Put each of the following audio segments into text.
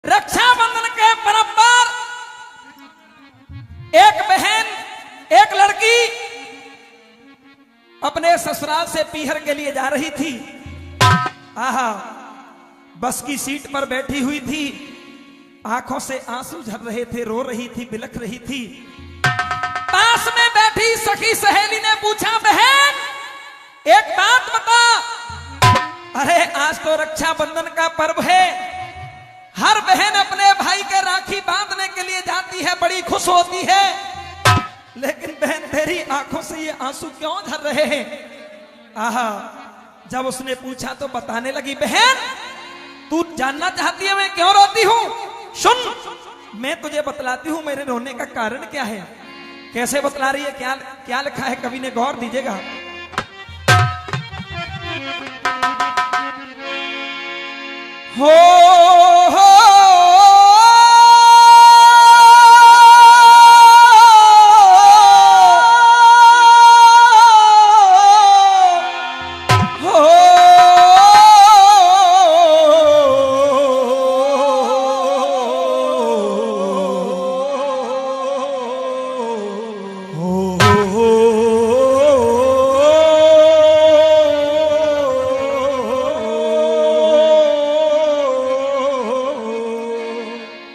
रक्षाबंधन के पर्व पर एक बहन एक लड़की अपने ससुराल से पीहर के लिए जा रही थी। आहा, बस की सीट पर बैठी हुई थी, आंखों से आंसू झर रहे थे, रो रही थी, बिलख रही थी। पास में बैठी सखी सहेली ने पूछा, बहन एक बात बता। अरे आज तो रक्षाबंधन का पर्व है, हर बहन अपने भाई के राखी बांधने के लिए जाती है, बड़ी खुश होती है, लेकिन बहन तेरी आंखों से ये आंसू क्यों झर रहे हैं? आहा, जब उसने पूछा तो बताने लगी, बहन तू जानना चाहती है मैं क्यों रोती हूं? सुन, मैं तुझे बतलाती हूं मेरे रोने का कारण क्या है। कैसे बतला रही है, क्या क्या लिखा है, कवि ने गौर दीजिएगा। हो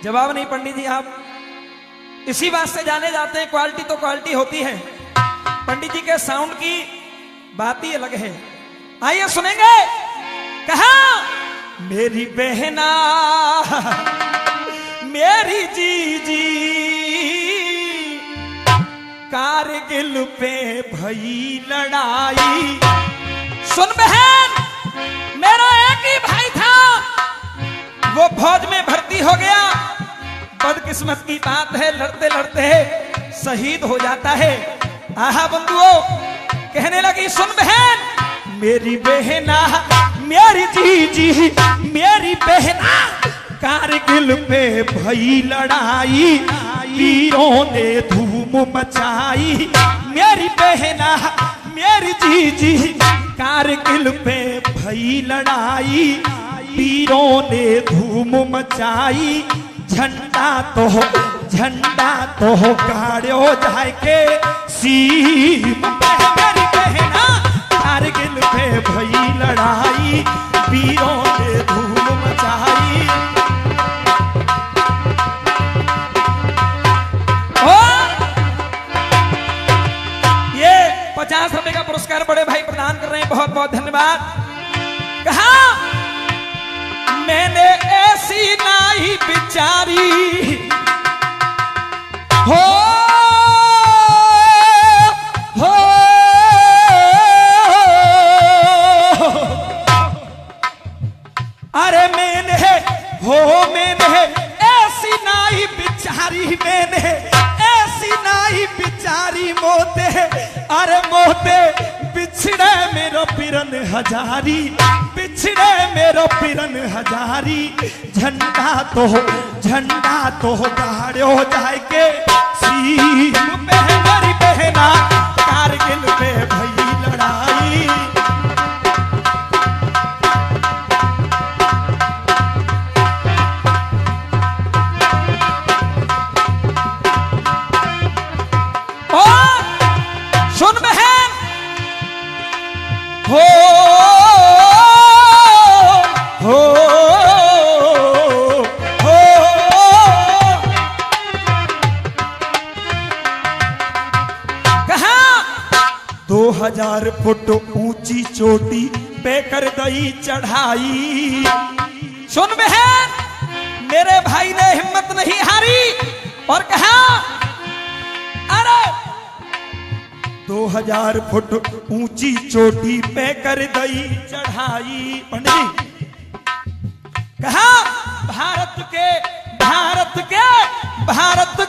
जवाब नहीं पंडित जी, आप इसी बात से जाने जाते हैं, क्वालिटी तो क्वालिटी होती है। पंडित जी के साउंड की बात ही अलग है। आइए सुनेंगे। कहा, मेरी बहना मेरी जीजी कारगिल पे भई लड़ाई। सुन बहन, मेरा एक ही भाई था, वो फौज में भर्ती हो गया। बदकिस्मत की बात है, लड़ते लड़ते शहीद हो जाता है। आहा बंधुओं, कहने लगी, सुन बहन मेरी बहना मेरी जीजी मेरी बहना कारगिल पे भई लड़ाई, वीरों ने धूम मचाई। मेरी बहना मेरी जीजी कारगिल पे भई लड़ाई, वीरों ने धूम मचाई। झंडा तो गाड़ो जाए के सीम पे। मेरी बहना कारगिल पे भई लड़ाई, वीरों ने धूम मचाई। ये 50 रुपए का पुरस्कार बड़े भाई प्रदान कर रहे हैं, बहुत बहुत धन्यवाद। कहा, मैंने ऐसी नाई बिचारी हो अरे मैंने ऐसी नाई बिचारी, मैंने ऐसी नाई बिचारी मोते, अरे मोते बिछड़े मेरो पिरन हजारी, बिछड़े मेरो पिरन हजारी। झंडा तो गाड़ो जाए के सीम पे। मेरी बहना कारगिल पे भई लड़ाई। और सुन बहन, हो कहा, 2000 फुट ऊंची चोटी पे कर दई चढ़ाई। सुन बहन, मेरे भाई ने हिम्मत नहीं हारी और कहा, अरे 2000 फुट ऊंची चोटी पे कर दई चढ़ाई। पंडित जी, कहा, भारत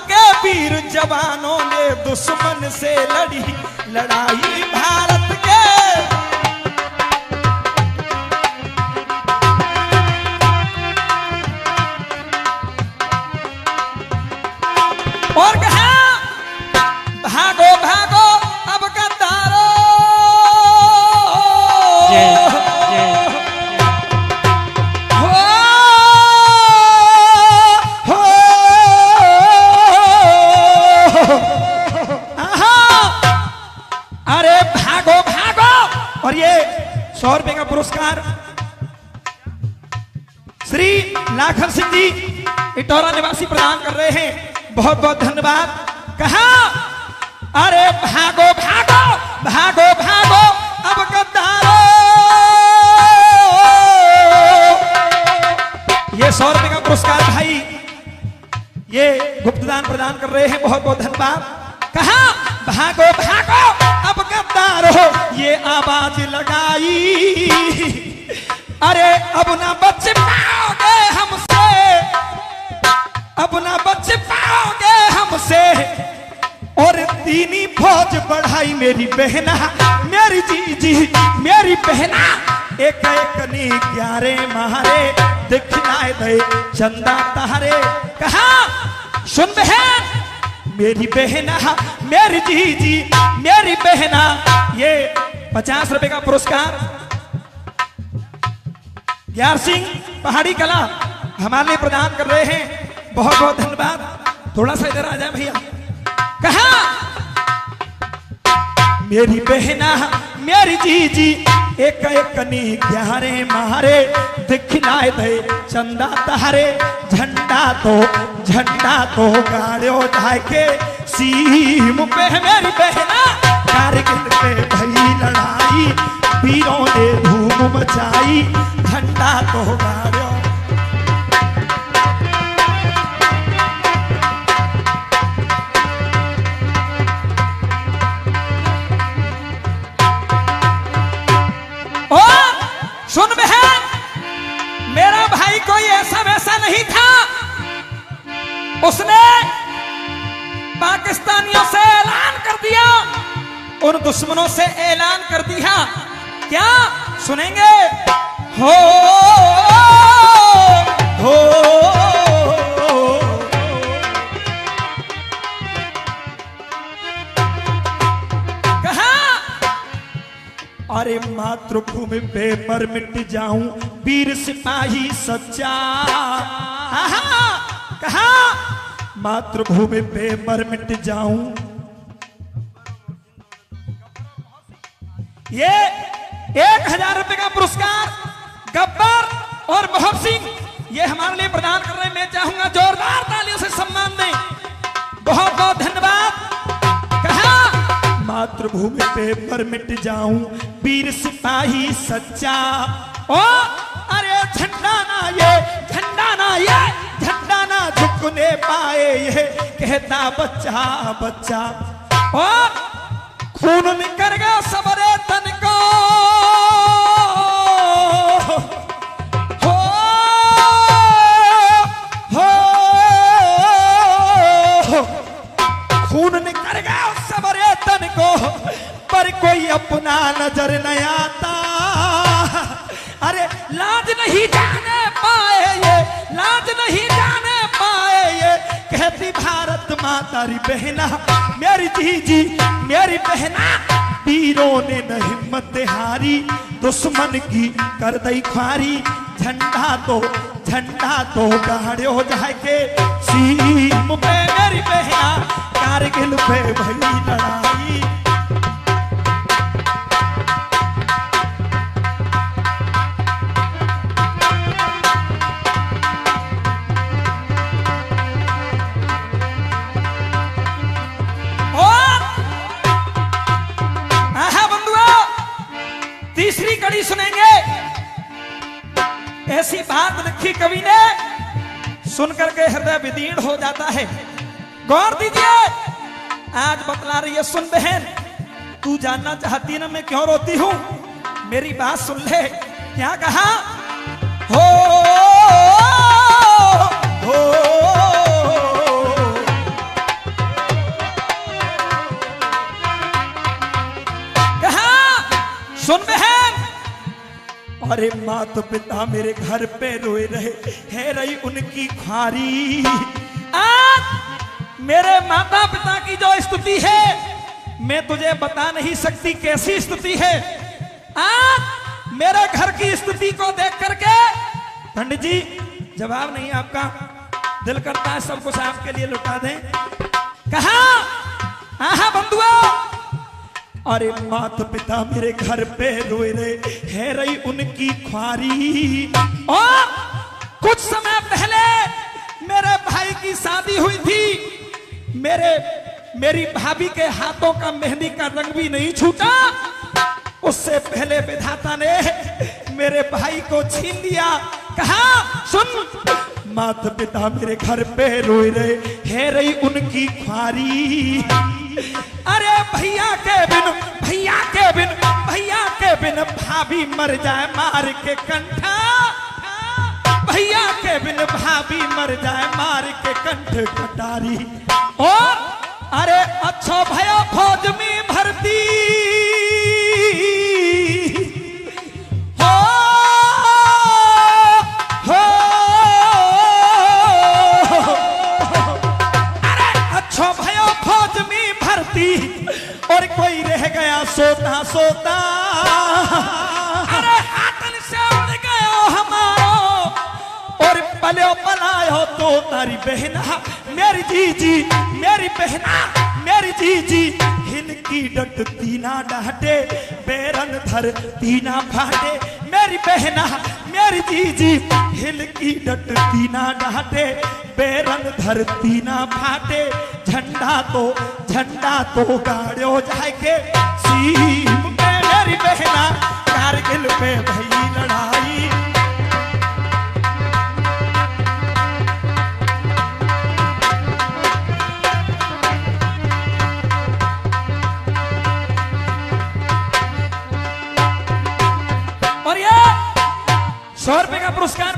के वीर जवानों ने दुश्मन से लड़ी लड़ाई। भारत के और कहा, भागो भागो अब गद्दारो। सिंह जी इटौरा निवासी प्रदान कर रहे हैं, बहुत बहुत धन्यवाद। कहा अरे भागो भागो भागो भागो अब गद्दारो, ये 100 रुपए का पुरस्कार भाई ये गुप्तदान प्रदान कर रहे हैं, बहुत बहुत धन्यवाद। कहा भागो भागो अब गद्दारो, ये आवाज लगाई, अरे अब ना बच पाओगे हमसे, अब ना बच पाओगे हमसे, और दीनी फौज बढ़ाई मेरी बहना, मेरी जीजी मेरी बहना, एक एक नी 11 मारे दिखलाए दे चंदा तारे। कहा सुन बहन मेरी बहना मेरी जीजी मेरी बहना, ये 50 रुपए का पुरस्कार यार सिंह पहाड़ी कला हमारे लिए प्रदान कर रहे हैं, बहुत बहुत धन्यवाद। थोड़ा सा इधर आ जाए भैया। कहा मेरी बहना मेरी जीजी एक एक नी 11 मारे दिखलाए दे चंदा तारे, झंडा तो गाड़ो जाके सीम पे मेरी बहना, कारगिल पे भई लड़ाई वीरों ने धूम मचाई, झंडा तो गाड़ो। सुन बहन मेरा भाई कोई ऐसा वैसा नहीं था, उसने पाकिस्तानियों से ऐलान कर दिया, उन दुश्मनों से ऐलान कर दिया। क्या सुनेंगे? हो कहा अरे मातृभूमि पे मर मिट जाऊं वीर सिपाही सच्चा, कहा मातृभूमि पे मर मिट जाऊं। ये 1000 रुपए का पुरस्कार गब्बर और मोहब्बत सिंह ये हमारे लिए प्रदान कर रहे हैं, मैं चाहूंगा जोरदार तालियों से सम्मान दें, बहुत बहुत धन्यवाद। कहा मातृभूमि पे मर मिट जाऊं वीर सिपाही सच्चा, ओ अरे झंडा ना झुकने पाए ये कहता बच्चा बच्चा, और खून निकल गया सबरे तन को, खून निकल गया सबरे तन को, पर कोई अपना नजर नहीं आता, अरे लाज नहीं जाने पाए ये, लाज नहीं जाने पाए ये, कहती भारत माता री बहना मेरी जीजी मेरी बहना, वीरों ने न हिम्मत हारी दुश्मन की कर दई ख्वारी, झंडा तो गाड़ो जाके सीम पे मेरी बहना, कारगिल पे भई लड़ाई। तीसरी कड़ी सुनेंगे, ऐसी बात लिखी कवि ने सुनकर के हृदय विदीर्ण हो जाता है। गौर दीजिए, आज बतला रही है, सुन बहन तू जानना चाहती है ना मैं क्यों रोती हूं, मेरी बात सुन ले। क्या कहा? हो कहा सुन बहन, अरे माता पिता मेरे घर पे रोए रहे, है रही उनकी ख्वारी, आज मेरे माता पिता की जो स्तुति है मैं तुझे बता नहीं सकती कैसी स्तुति है। आज मेरे घर की स्तुति को देख करके पंडित जी जवाब नहीं आपका, दिल करता है सब कुछ आपके लिए लुटा दें। कहा आहा बंधुआ, अरे माता पिता मेरे घर पे रोए रहे, है रही उनकी ख्वारी, और कुछ समय पहले मेरी भाभी के हाथों का मेहंदी का रंग भी नहीं छूटा, उससे पहले विधाता ने मेरे भाई को छीन लिया। कहा सुन, माता पिता मेरे घर पे रोए रहे, है रही उनकी ख्वारी। अरे भैया के बिन भाभी मर जाए मार के कंठा, भैया के बिन भाभी मर जाए मार के कंठ कटारी। और अरे अच्छा भया फौज में भर्ती हो, अरे अच्छा भया फौज में भर्ती, और कोई रह गया सोता सोता। अरे आतन से उड़ गया हमारो, और पलो पलायो तो तारी बहना मेरी जीजी, मेरी बहना मेरी जीजी, हिलकी डट तीना डांटे, बेरन धर तीना फाटे। मेरी बहना मेरी जीजी, हिलकी डट तीना डांटे, बेरन धर तीना फाटे। झंडा तो गाड़ो जाके सीम पे, मेरी बहना कारगिल पे भई लड़ाई। और ये 100 रुपए का पुरस्कार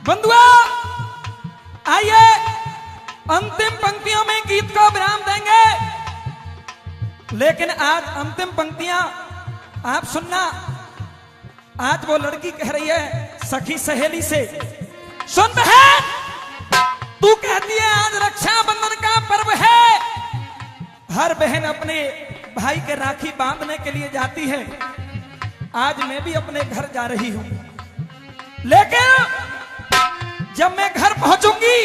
बंधुआ आइए अंतिम पंक्तियों में गीत को विराम देंगे, लेकिन आज अंतिम पंक्तियां आप सुनना। आज वो लड़की कह रही है सखी सहेली से, सुन बहन, तू कहती है आज रक्षाबंधन का पर्व है, हर बहन अपने भाई के राखी बांधने के लिए जाती है। आज मैं भी अपने घर जा रही हूं, लेकिन जब मैं घर पहुंचूंगी,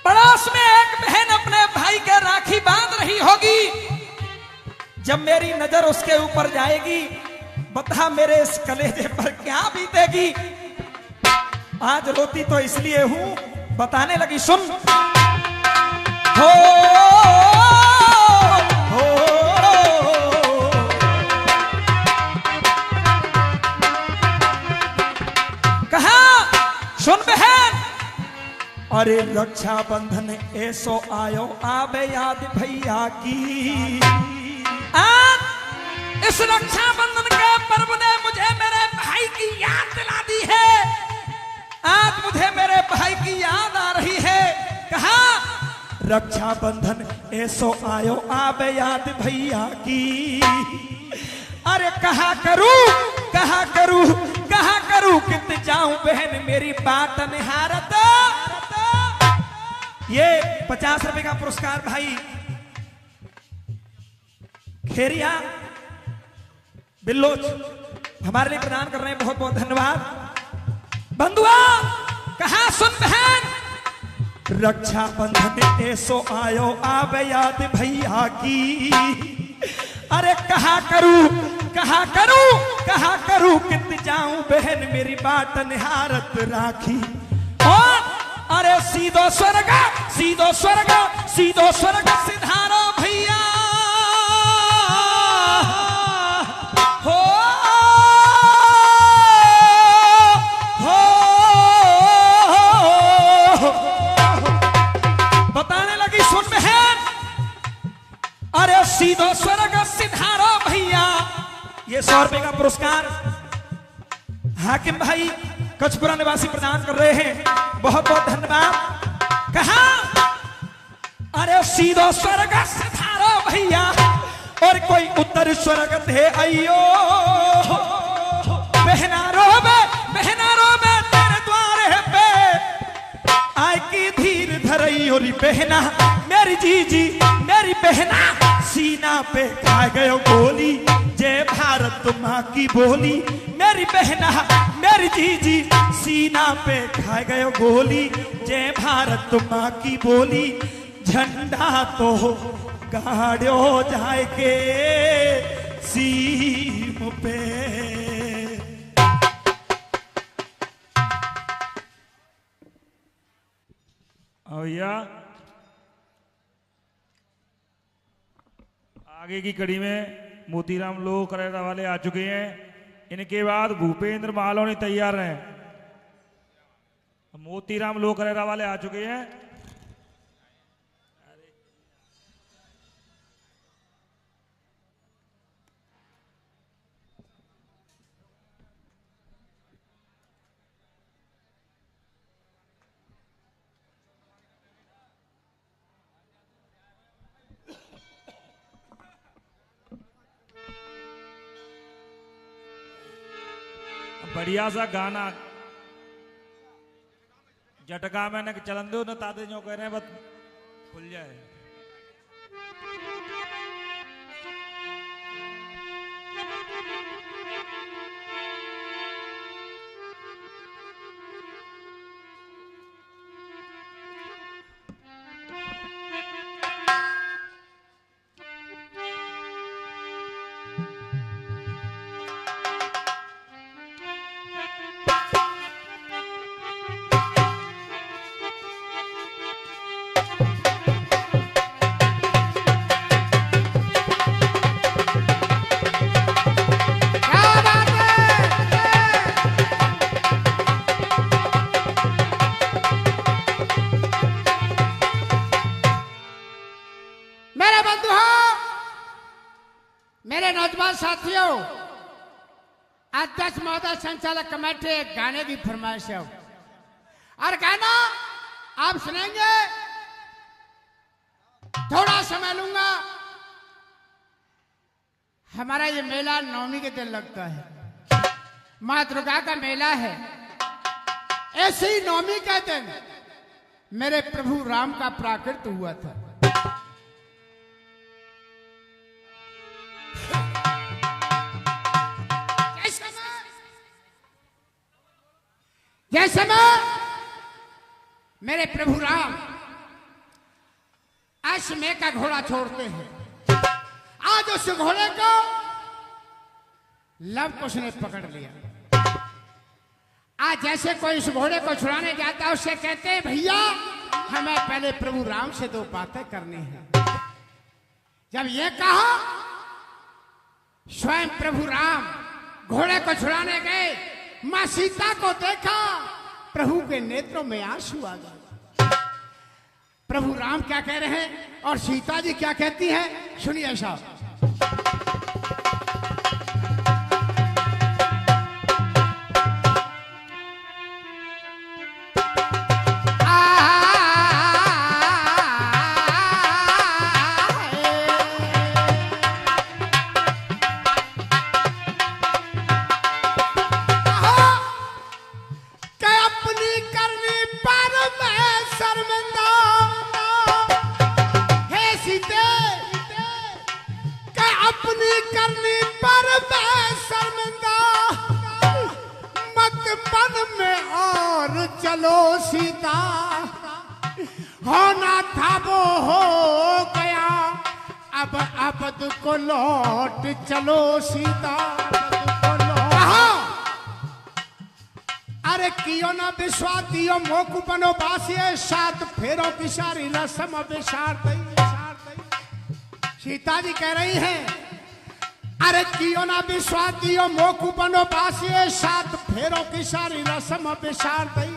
पड़ोस में एक बहन अपने भाई के राखी बांध रही होगी। जब मेरी नजर उसके ऊपर जाएगी, बता मेरे इस कलेजे पर क्या बीतेगी। आज रोती तो इसलिए हूं, बताने लगी, सुन हो कहा, सुन बहन, अरे रक्षाबंधन ऐसो आयो आबे याद भैया की। आज इस रक्षाबंधन के पर्व ने मुझे मेरे भाई की याद दिला दी है। आज मुझे मेरे भाई की याद आ रही है। कहा रक्षाबंधन ऐसो आयो आबे याद भैया की। अरे कहा करूं कित जाऊं बहन मेरी बात निहारत। ये 50 रुपए का पुरस्कार भाई खेरिया बिल्लोच हमारे लिए प्रदान कर रहे हैं, बहुत बहुत धन्यवाद। बंधुआ कहा सुन बहन, रक्षा बंधन ऐसो आयो आवे याद भैया की। अरे कहा करूं कित जाऊं बहन मेरी बाट निहारत राखी। और अरे सीधो स्वर्ग सिधारो भैया हो बताने लगी सुन बहन, अरे सीधो स्वर्ग सिधारो भैया। ये 100 रुपए का पुरस्कार हाकिम भाई कचपुरा निवासी प्रदान कर रहे हैं, बहुत बहुत धन्यवाद। कहा अरे सीधो स्वर्ग सिधारो भैया, और कोई उत्तर स्वर्ग थे अयो। बहना रोवे तेरे द्वारे पे आय की धीर धरई। और बहना मेरी जीजी मेरी बहना सीना पे खा गयो गोली, जय भारत माँ की बोली। मेरी बहना मेरी जीजी सीना पे खा गयो गोली, जय भारत माँ की बोली। झंडा तो गाड़ो जाए के सीम पे। भैया आगे की कड़ी में मोतीराम लोक करेरा वाले आ चुके हैं, इनके बाद भूपेंद्र मालोनी तैयार हैं। मोतीराम लोक करेरा वाले आ चुके हैं। बढ़िया सा गाना झटका मैंने चलन दो न ताते जो कह रहे हैं बस खुल जाए। साथियों, अध्यक्ष महोदय संचालक कमेटी एक गाने की फरमाइश है और गाना आप सुनेंगे। थोड़ा समय लूंगा। हमारा ये मेला नवमी के दिन लगता है, मां दुर्गा का मेला है। ऐसी नवमी के दिन मेरे प्रभु राम का प्राकट्य हुआ था। जैसे में मेरे प्रभु राम अश्वमेध का घोड़ा छोड़ते हैं, आज उस घोड़े को लव कुश ने पकड़ लिया। आज जैसे कोई उस घोड़े को छुड़ाने जाता है, उससे कहते हैं भैया हमें पहले प्रभु राम से 2 बातें करनी है। जब ये कहा, स्वयं प्रभु राम घोड़े को छुड़ाने गए, मां सीता को देखा, प्रभु के नेत्रों में आंसू आ गए। प्रभु राम क्या कह रहे हैं और सीता जी क्या कहती हैं, सुनिए साहब। करनी पर मैं शर्मिंदा, चलो सीता, होना था वो हो गया, अब अबद को लौट चलो सीता। अरे कियो ना विश्वास दियो मोकू बनो बासिए, सात फेरों की सारी रस्म विसार दई। सीता जी कह रही हैं, अरे कियो ना विश्वास दियो मोकू बनो बासिए, सात फेरों की सारी रस्म विसार दई।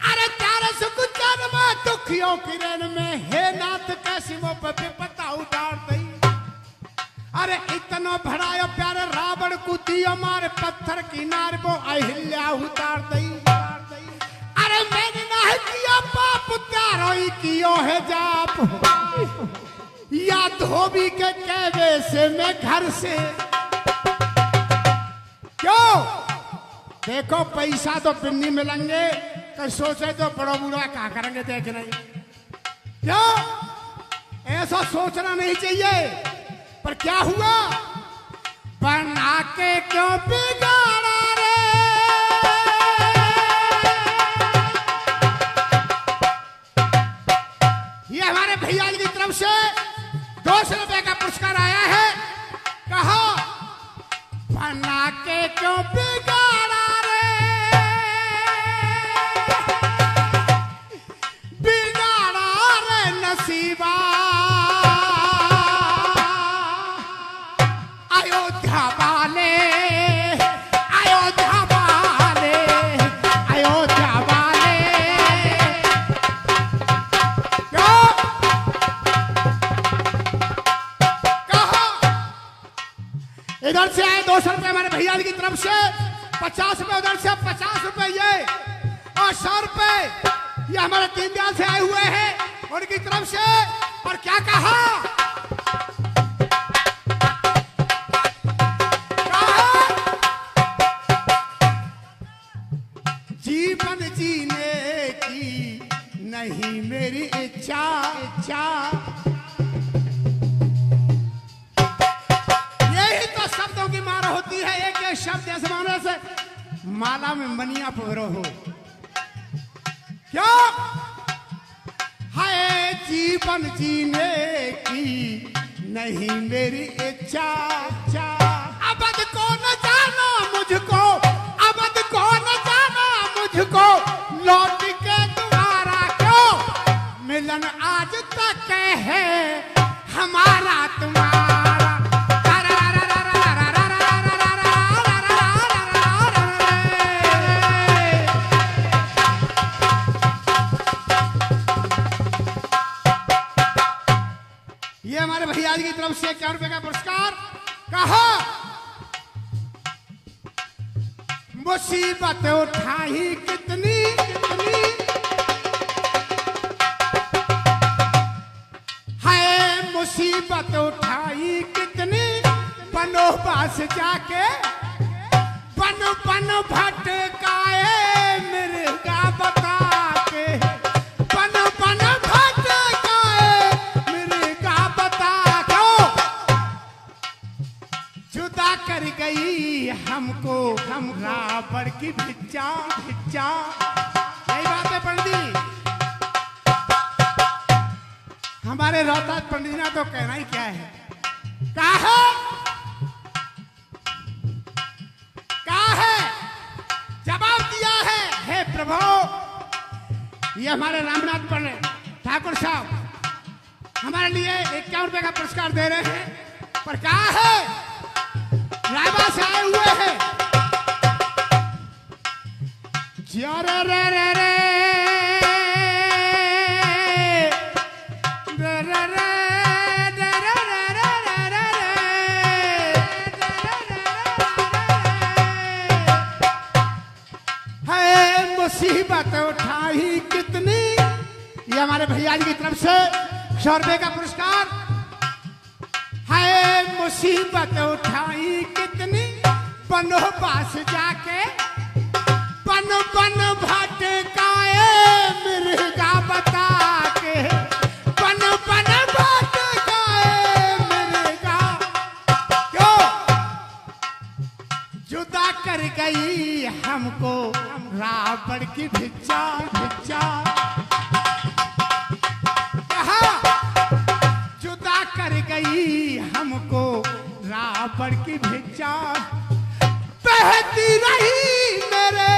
अरे तारे सुख जन्म दुखियों की रेन में, हे नाथ कैसी वो विपता उतार दई। अरे इतना भड़ायो प्यारे रावण को दियो मारे, पत्थर की नार वो अहिल्या उतार दई। अरे मैंने नहीं किया पाप, त्यारो ही कियो है जाप, या धोबी के कहवे से मैं घर से। क्यों? देखो पैसा तो पिन्नी मिलेंगे, तो सोचे तो बड़ो बूढ़ा क्या करेंगे देख नहीं। क्यों? ऐसा सोचना नहीं चाहिए। पर क्या हुआ? बना के क्यों बिगाड़ा रे, ये हमारे भैया की तरफ से 200 रुपए का पुरस्कार आया है। कहा बना के क्यों बिगाड़ा रे, बिगाड़ा रे नसीबा, अयोध्या वाले, अयोध्या वाले, अयोध्या वाले। क्यों? कहा इधर से आए 200 रुपए हमारे भैया की तरफ से, 50 रुपए उधर से, 50 रुपए ये और 100 रुपए ये हमारे दीनदयाल से आए हुए हैं उनकी तरफ से। और क्या कहा? जीवन जीने की नहीं मेरी इच्छा, यही तो शब्दों की मार होती है। एक एक शब्द ऐसे मानो से माला में मनिया पहरो हो। क्यों? है जीवन जीने की नहीं मेरी इच्छा, अबद को न जाना मुझको, अबद को न जाना मुझको, लौट के दोबारा क्यों? मिलन आज तक है हमारा तुम्हारा। ये हमारे भैया की तरफ से 1 रुपए का पुरस्कार। कहा मुसीबत उठाई कितनी कितनी, है मुसीबत उठाई कितनी, बनोबास जाके बन बन भटकाए मिर्गा बता के, बन बन भटकाए मिर्गा बता दो। जुदा कर गई हमको हम रावण की भिज्जा, यही बात है पंडित। हमारे रोहतास पंडित ने तो कहना ही क्या है। कहा है जवाब दिया है, हे प्रभु। ये हमारे रामनाथ पंडित ठाकुर साहब हमारे लिए 51 रुपए का पुरस्कार दे रहे हैं। पर कहा है रायबा से आए हुए हैं। रे रे रे रे मुसीबत उठाई कितनी, ये हमारे भैया जी की तरफ से 100 रुपए का पुरस्कार है। मुसीबत उठाई कितनी, बनोबास जाके बन बन भटकाए मिर्गा बता के, बन बन भटकाए मिर्गा। क्यों? जुदा कर गई हमको रावण की भिक्षा भिक्षा। कहा जुदा कर गई हमको रावण की भिक्षा। बहती रही मेरे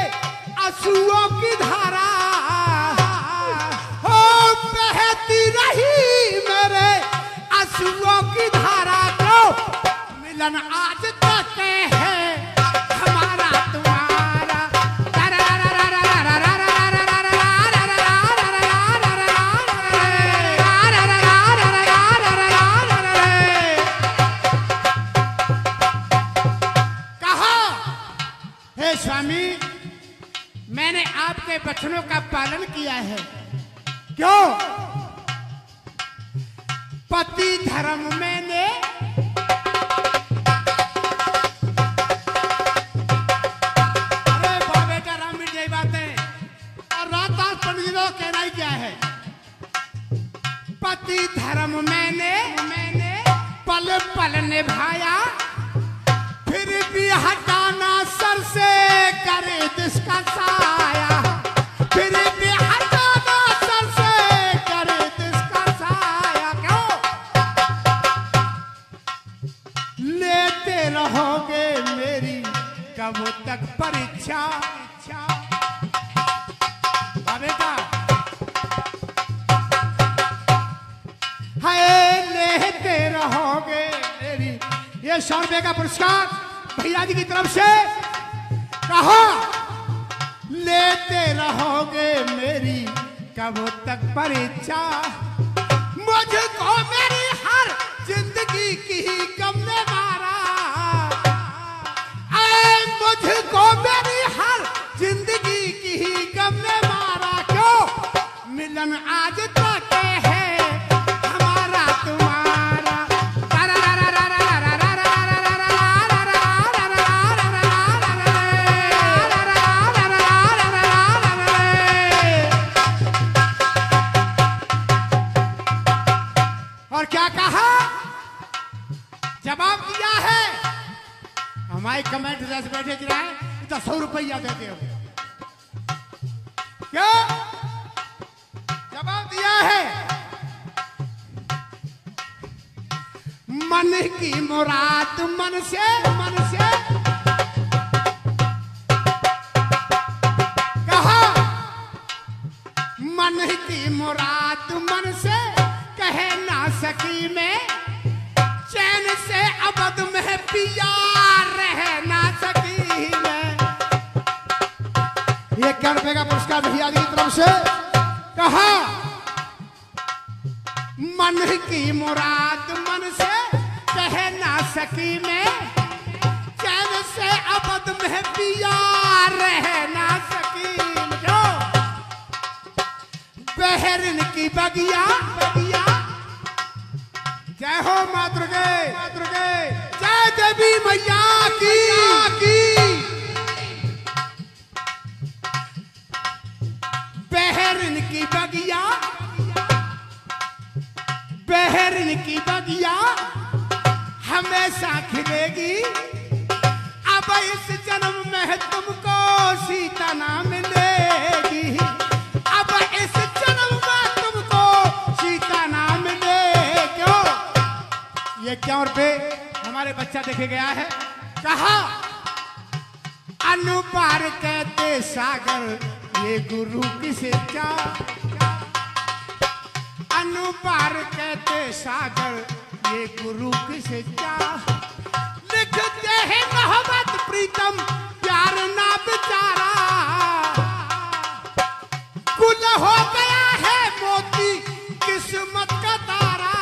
आंसुओं की धारा, हो बहती रही मेरे आंसुओं की धारा। को मिलन आज तक है हमारा तुम्हारा। कहा हे स्वामी, मैंने आपके वचनों का पालन किया है। क्यों? पति धर्म मैंने कहना ही क्या है। पति धर्म मैंने पल पल निभाया, फिर भी हटाना सर से करे जिसका साया। फिर भी हटाना सर से करे जिसका साया। क्यों? लेते रहोगे मेरी कब तक परीक्षा। बेटा हाय लेते रहोगे मेरी। ये 100 रुपए का पुरस्कार भैया जी की तरफ से। कहा लेते रहोगे मेरी कब तक परीक्षा। मुझको मेरी हर जिंदगी की गम ने मारा। मुझको मेरी हर जिंदगी की गम ने मारा। क्यों? मिलन आज तक है हमारा तुम्हारा। और क्या कहा? जवाब दिया है। हमारे कमेंट जैसे बैठे गिराए तो 100 रुपया देते हो। क्या जवाब दिया है? मन की मुराद मन से कहा मन की मुराद मन से कह ना सकी मैं। चैन से अबद में पिया रह ना सकी मैं। ये 1 रुपए का पुरस्कार भैया की तरफ से। कहा मन की मुराद मन से कह ना सकी मैं। चैन से अबद में पिया रह ना सकी। जो बहरन की बगिया जय हो मातृगे जय देवी मैया की। बहरन की बगिया हमेशा खिलेगी। अब इस जन्म में तुमको सीता ना मिलेगी। अब इस जन्म में तुमको सीता ना मिलेगी। क्यों? ये क्या रुपए हमारे बच्चा देखे गया है। कहा अनुपार कहते सागर ये गुरु की शिक्षा। अनुपार कहते सागर ये गुरु की शिक्षा। लिखते हैं मोहब्बत प्रीतम प्यार ना बेचारा। गुल हो गया है मोती किस्मत का तारा।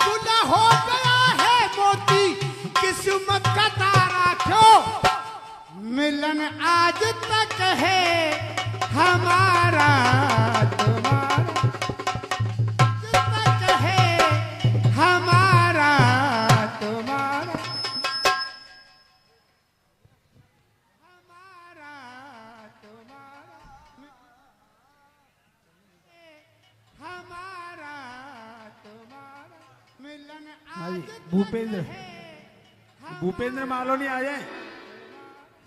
गुल हो गया है मोती किस्मत का तारा। क्यों? मिलन आज तक है हमारा तुम्हारा। तक है हमारा तुम्हारा। हमारा तुम्हारा। हमारा तुम्हारा मिलन आज भूपेंद्र है भूपेंद्र मालोनी आ जाए।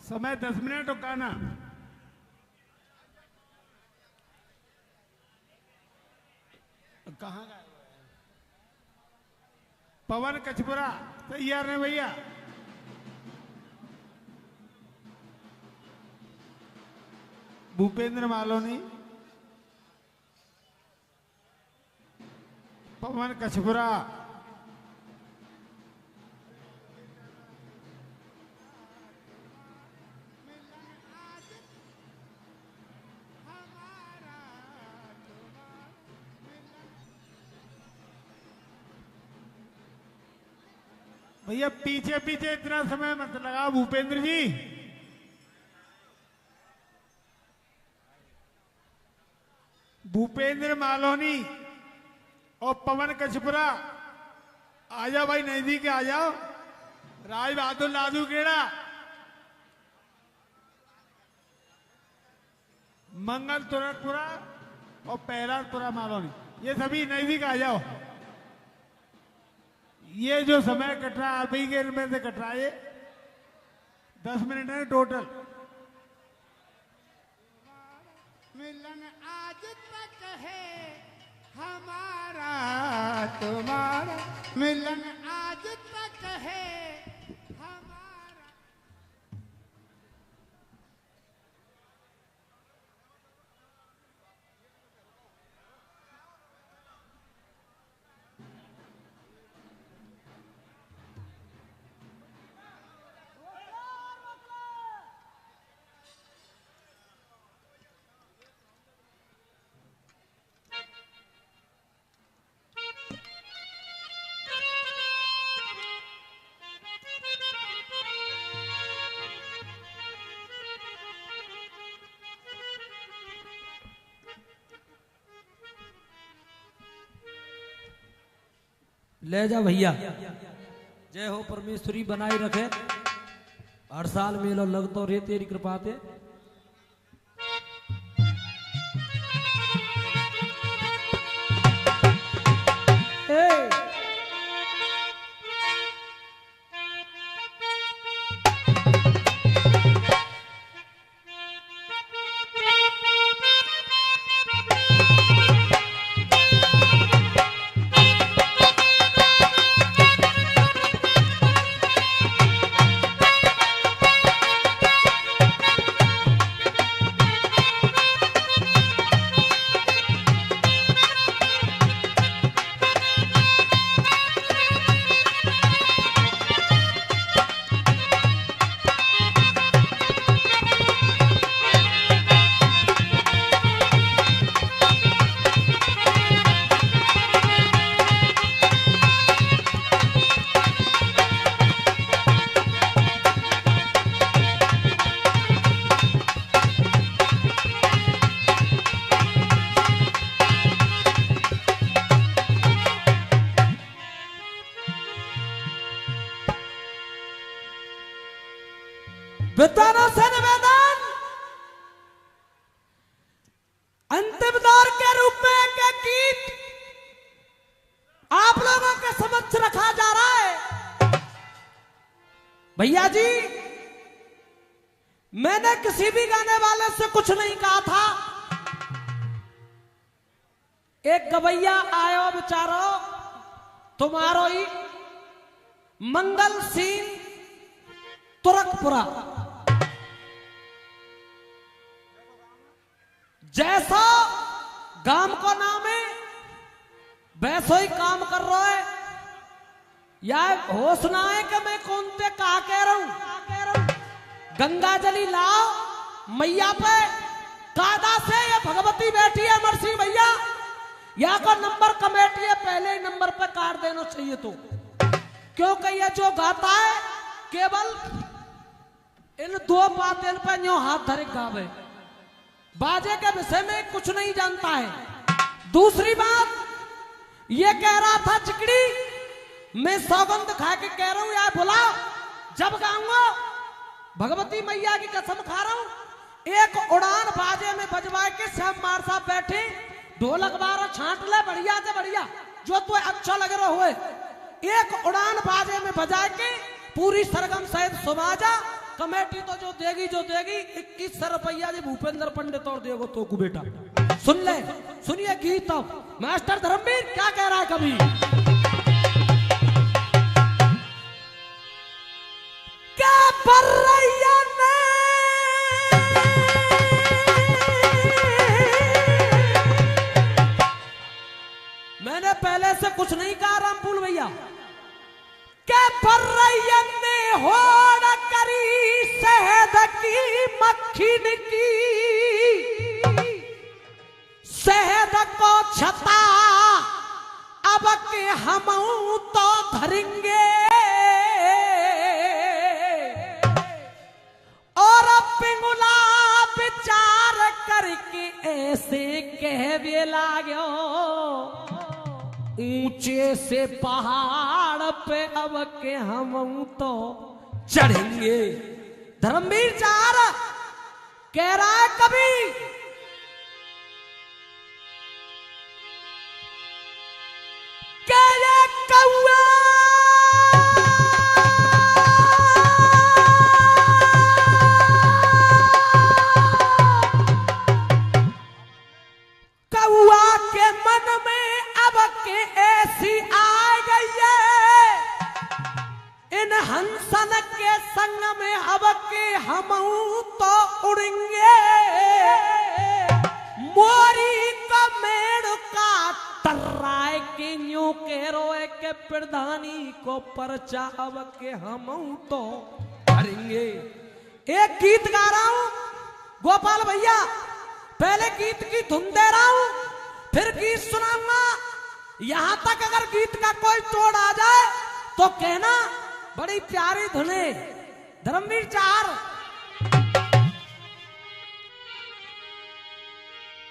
समय 10 मिनट रुकाना। कहाँ गए? पवन कचपुरा तैयार है भैया। भूपेंद्र मालोनी, पवन कचपुरा, भैया पीछे पीछे इतना समय मत लगाओ भूपेंद्र जी। भूपेंद्र मालोनी और पवन कचपुरा आ जाओ भाई, नजदीक आ जाओ। राज बहादुर लादू केड़ा, मंगल तुरकपुरा और पैरापुरा मालोनी, ये सभी नजदीक आ जाओ। ये जो समय कट रहा है आप ही के में से कट रहा है, 10 मिनट है टोटल। मिलन आज तक है हमारा तुम्हारा, मिलन आज तक है हमारा। ले जा भैया। जय हो परमेश्वरी बनाई रखे, हर साल मेलो लगतो रे तेरी कृपा ते। विद्वानों से निवेदन, अंतिम दौर के रूप में एक गीत आप लोगों के समक्ष रखा जा रहा है। भैया जी, मैंने किसी भी गाने वाले से कुछ नहीं कहा था। एक गवैया आयो बेचारो तुम्हारो ही मंगल सिंह तुरकपुरा, जैसा गांव को नाम है वैसा ही काम कर रहा है। यार होश ना है कि मैं कौन पे कहा कह रहा हूं। गंगा जली लाओ मैया पे, कायदा से ये भगवती बैठी है मरसी भैया, यहाँ को नंबर कमेटी है, पहले ही नंबर पे काट देना चाहिए। तो क्योंकि ये जो गाता है केवल इन 2 बातें पे न्यों हाथ धरे गावे, बाजे के विषय में कुछ नहीं जानता है। दूसरी बात ये कह रहा था चिकड़ी, मैं सौगंध खा के कह रहा हूं यार बुलाओ, जब गाऊंगा भगवती मैया की कसम खा रहा हूं, एक उड़ान बाजे में बजवाए के श्याम मार साहब बैठे, ढोलक बारो छांट ले बढ़िया से बढ़िया जो तो अच्छा लग रहा हो, एक उड़ान बाजे में बजा के पूरी सरगम सहित सुमाजा कमेटी तो जो देगी 2100 रुपया जी भूपेंद्र पंडित और देगो तो को बेटा। सुन ले, सुनिए गीत मास्टर धर्मवीर क्या कह रहा है कभी। क्या बर्रैया ने मैंने पहले से कुछ नहीं कहा रामपुल भैया। क्या बर्रैया ने होड़ करी शहद की मक्खी की, शहद को छता अब के हम तो धरेंगे, और पिंगुला विचार करके ऐसे कहवे लागो, ऊंचे से पहाड़ पे अब के हम तो चढ़ेंगे। धर्मवीर चार कह रहा है कभी क्या ये कौआ के मन में अब के ऐसी आ गई है, इन हंसन के संग में अब के हम तो उड़ेंगे, मोरी का मेड़ का तर्राए के न्यू के रोए के प्रधानी को परचा अब के हम तो करेंगे। एक गीत गा रहा हूं गोपाल भैया, पहले गीत की धुन दे रहा हूं फिर गीत सुनाऊंगा। यहां तक अगर गीत का कोई तोड़ आ जाए तो कहना बड़ी प्यारी धुन है। धर्मवीर चार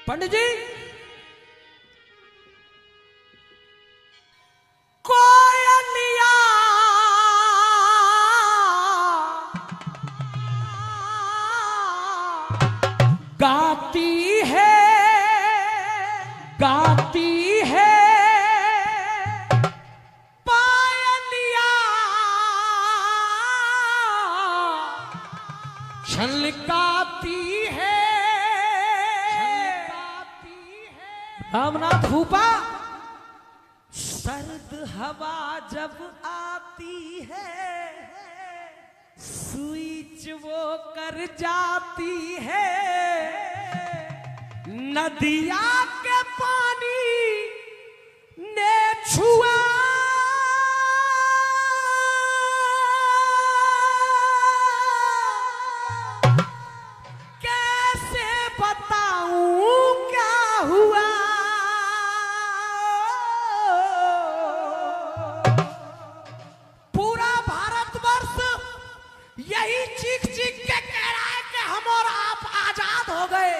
पंडित जी कोयलिया गाती है पायलिया, छलकाती है रामनाथ भूपा। सर्द हवा जब आती है स्विच वो कर जाती है, नदिया के पानी ने छुआ कैसे बताऊं क्या हुआ, पूरा भारतवर्ष यही चीख चीख के कह रहा है कि हम और आप आजाद हो गए,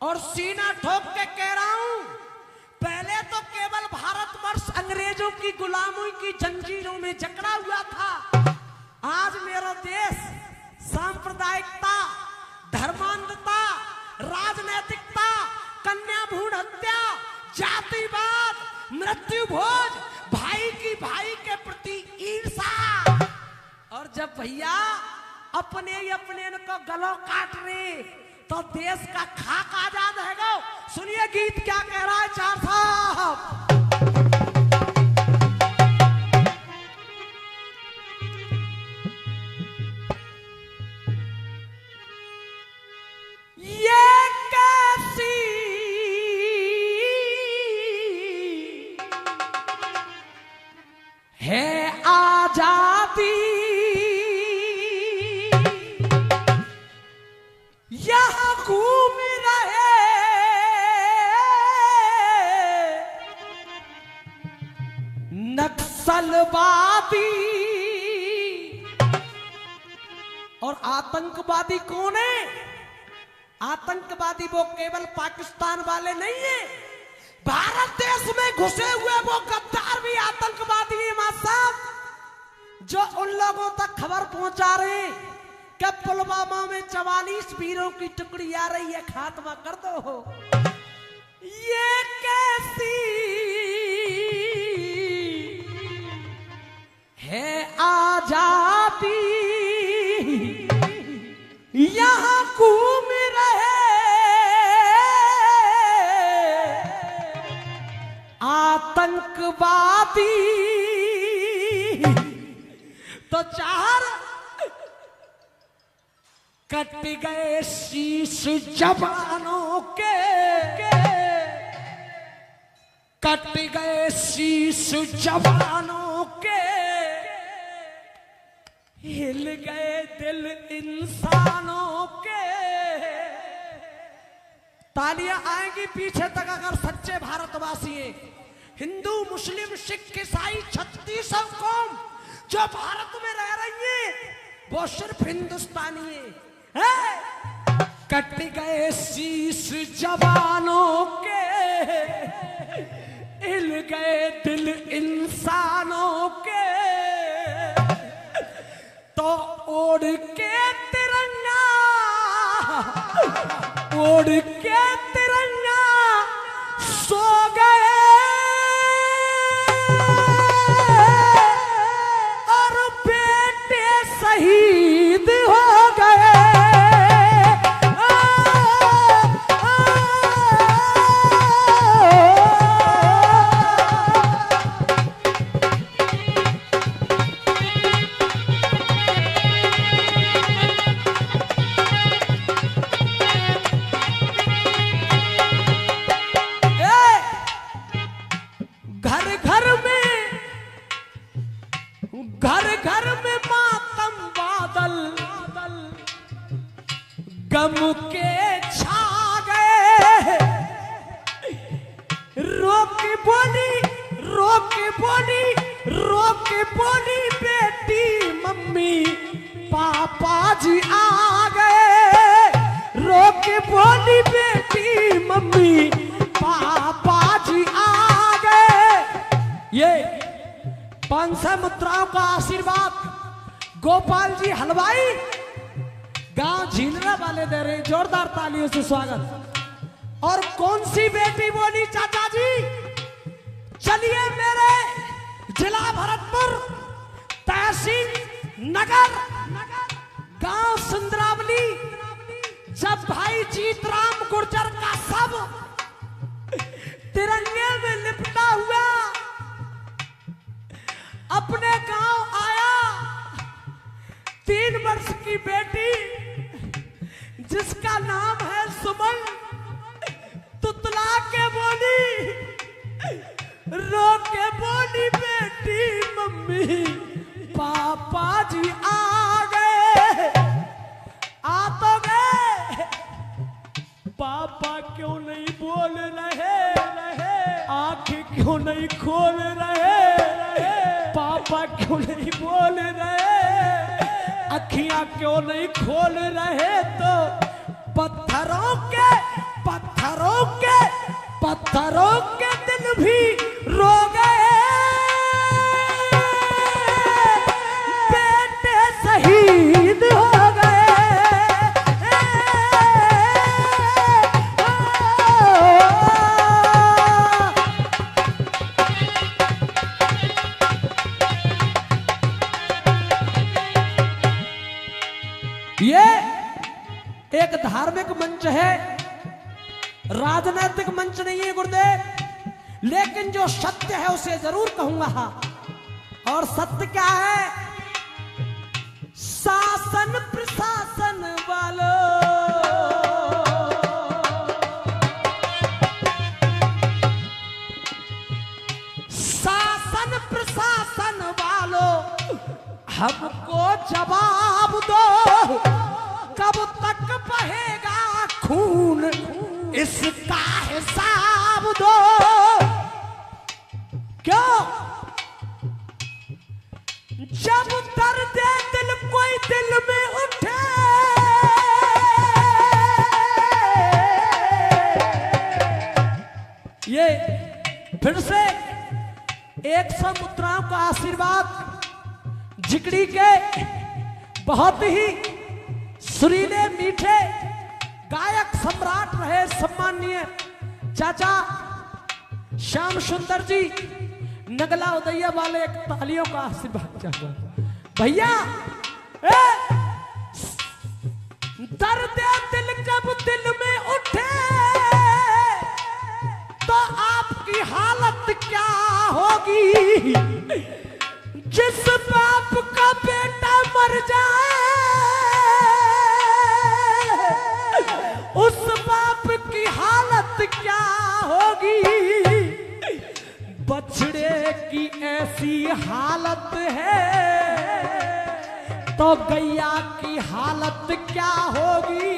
और सीना ठोक के कह रहा हूं पहले तो केवल भारतवर्ष अंग्रेजों की गुलामी की जंजीरों में जकड़ा हुआ था। आज मेरा देश सांप्रदायिकता, धर्मांधता, राजनैतिकता, कन्या भ्रूण हत्या, जातिवाद, मृत्यु भोज, भाई की भाई के प्रति ईर्षा, और जब भैया अपने ही अपने को गलों काट रहे तो देश का खाक आजाद है गो। सुनिए गीत क्या कह रहा है चार साहब। ये कैसी है आजादी, यहां घूम रहे नक्सलवादी, और आतंकवादी कौन है? आतंकवादी वो केवल पाकिस्तान वाले नहीं है, भारत देश में घुसे हुए वो गद्दार भी आतंकवादी है मां साहब, जो उन लोगों तक खबर पहुंचा रहे कि पुलवामा में 44 वीरों की टुकड़ी आ रही है, खात्मा कर दो। ये कैसी है आजादी, आतंकवादी तो चार कट गए शीश जवानों के, कट गए शीश जवानों के, हिल गए दिल इंसानों के। तालियां आएंगी पीछे तक अगर सच्चे भारतवासी हैं। हिंदू मुस्लिम सिख ईसाई 36 कौम जो भारत में रह रही है वो सिर्फ हिंदुस्तानी है। कट गए शीश जवानों के, हिल गए दिल इंसानों के, तो ओढ़ के तिरंगा, ओढ़ के तिरंगा सो गए और बेटे शहीद हो गए। घर में मातम बादल गम के छा गए। रोक बोली, रोक बोली, रोक बोली बेटी मम्मी पापा जी आ गए। रोक बोली बेटी मम्मी पापा जी आ गए। ये 500 मुद्राओं का आशीर्वाद गोपाल जी हलवाई गांव झीलरा वाले दे रहे। जोरदार तालियों से स्वागत। और कौन सी बेटी बोली चाचा जी? चलिए मेरे जिला भरतपुर तहसील नगर गांव सुंदरावली जब भाई जीतराम गुर्जर का सब तिरंगे में लिपटा हुआ अपने गांव आया, 3 वर्ष की बेटी जिसका नाम है सुमन तुतला के बोली, रो के बोली बेटी मम्मी पापा जी आ गए। आ तो गए, पापा क्यों नहीं बोल रहे, आंखें क्यों नहीं खोल रहे, पापा क्यों नहीं बोल रहे, अखियां क्यों नहीं खोल रहे। तो पत्थरों के पत्थरों के पत्थरों के दिल भी रो गए। बेटे शहीद हो गए। ये एक धार्मिक मंच है, राजनैतिक मंच नहीं है गुरुदेव, लेकिन जो सत्य है उसे जरूर कहूंगा। और सत्य क्या है? शासन प्रशासन वालों, शासन प्रशासन वालों हमको जवाब दो, कब तक बहेगा खून इसका हिसाब दो। क्यों? जब दर्द दिल कोई दिल में उठे, ये फिर से 100 मुद्राओं का आशीर्वाद जिकड़ी के बहुत ही सुरीले मीठे गायक सम्राट रहे सम्माननीय चाचा श्याम सुंदर जी नगला उदैया वाले, एक तालियों का आशीर्वाद चाहता भैया। दर्द दिल जब दिल में उठे तो आपकी हालत क्या हो होगी। जिस बाप का बेटा मर जाए उस बाप की हालत क्या होगी। बछड़े की ऐसी हालत है तो गैया की हालत क्या होगी।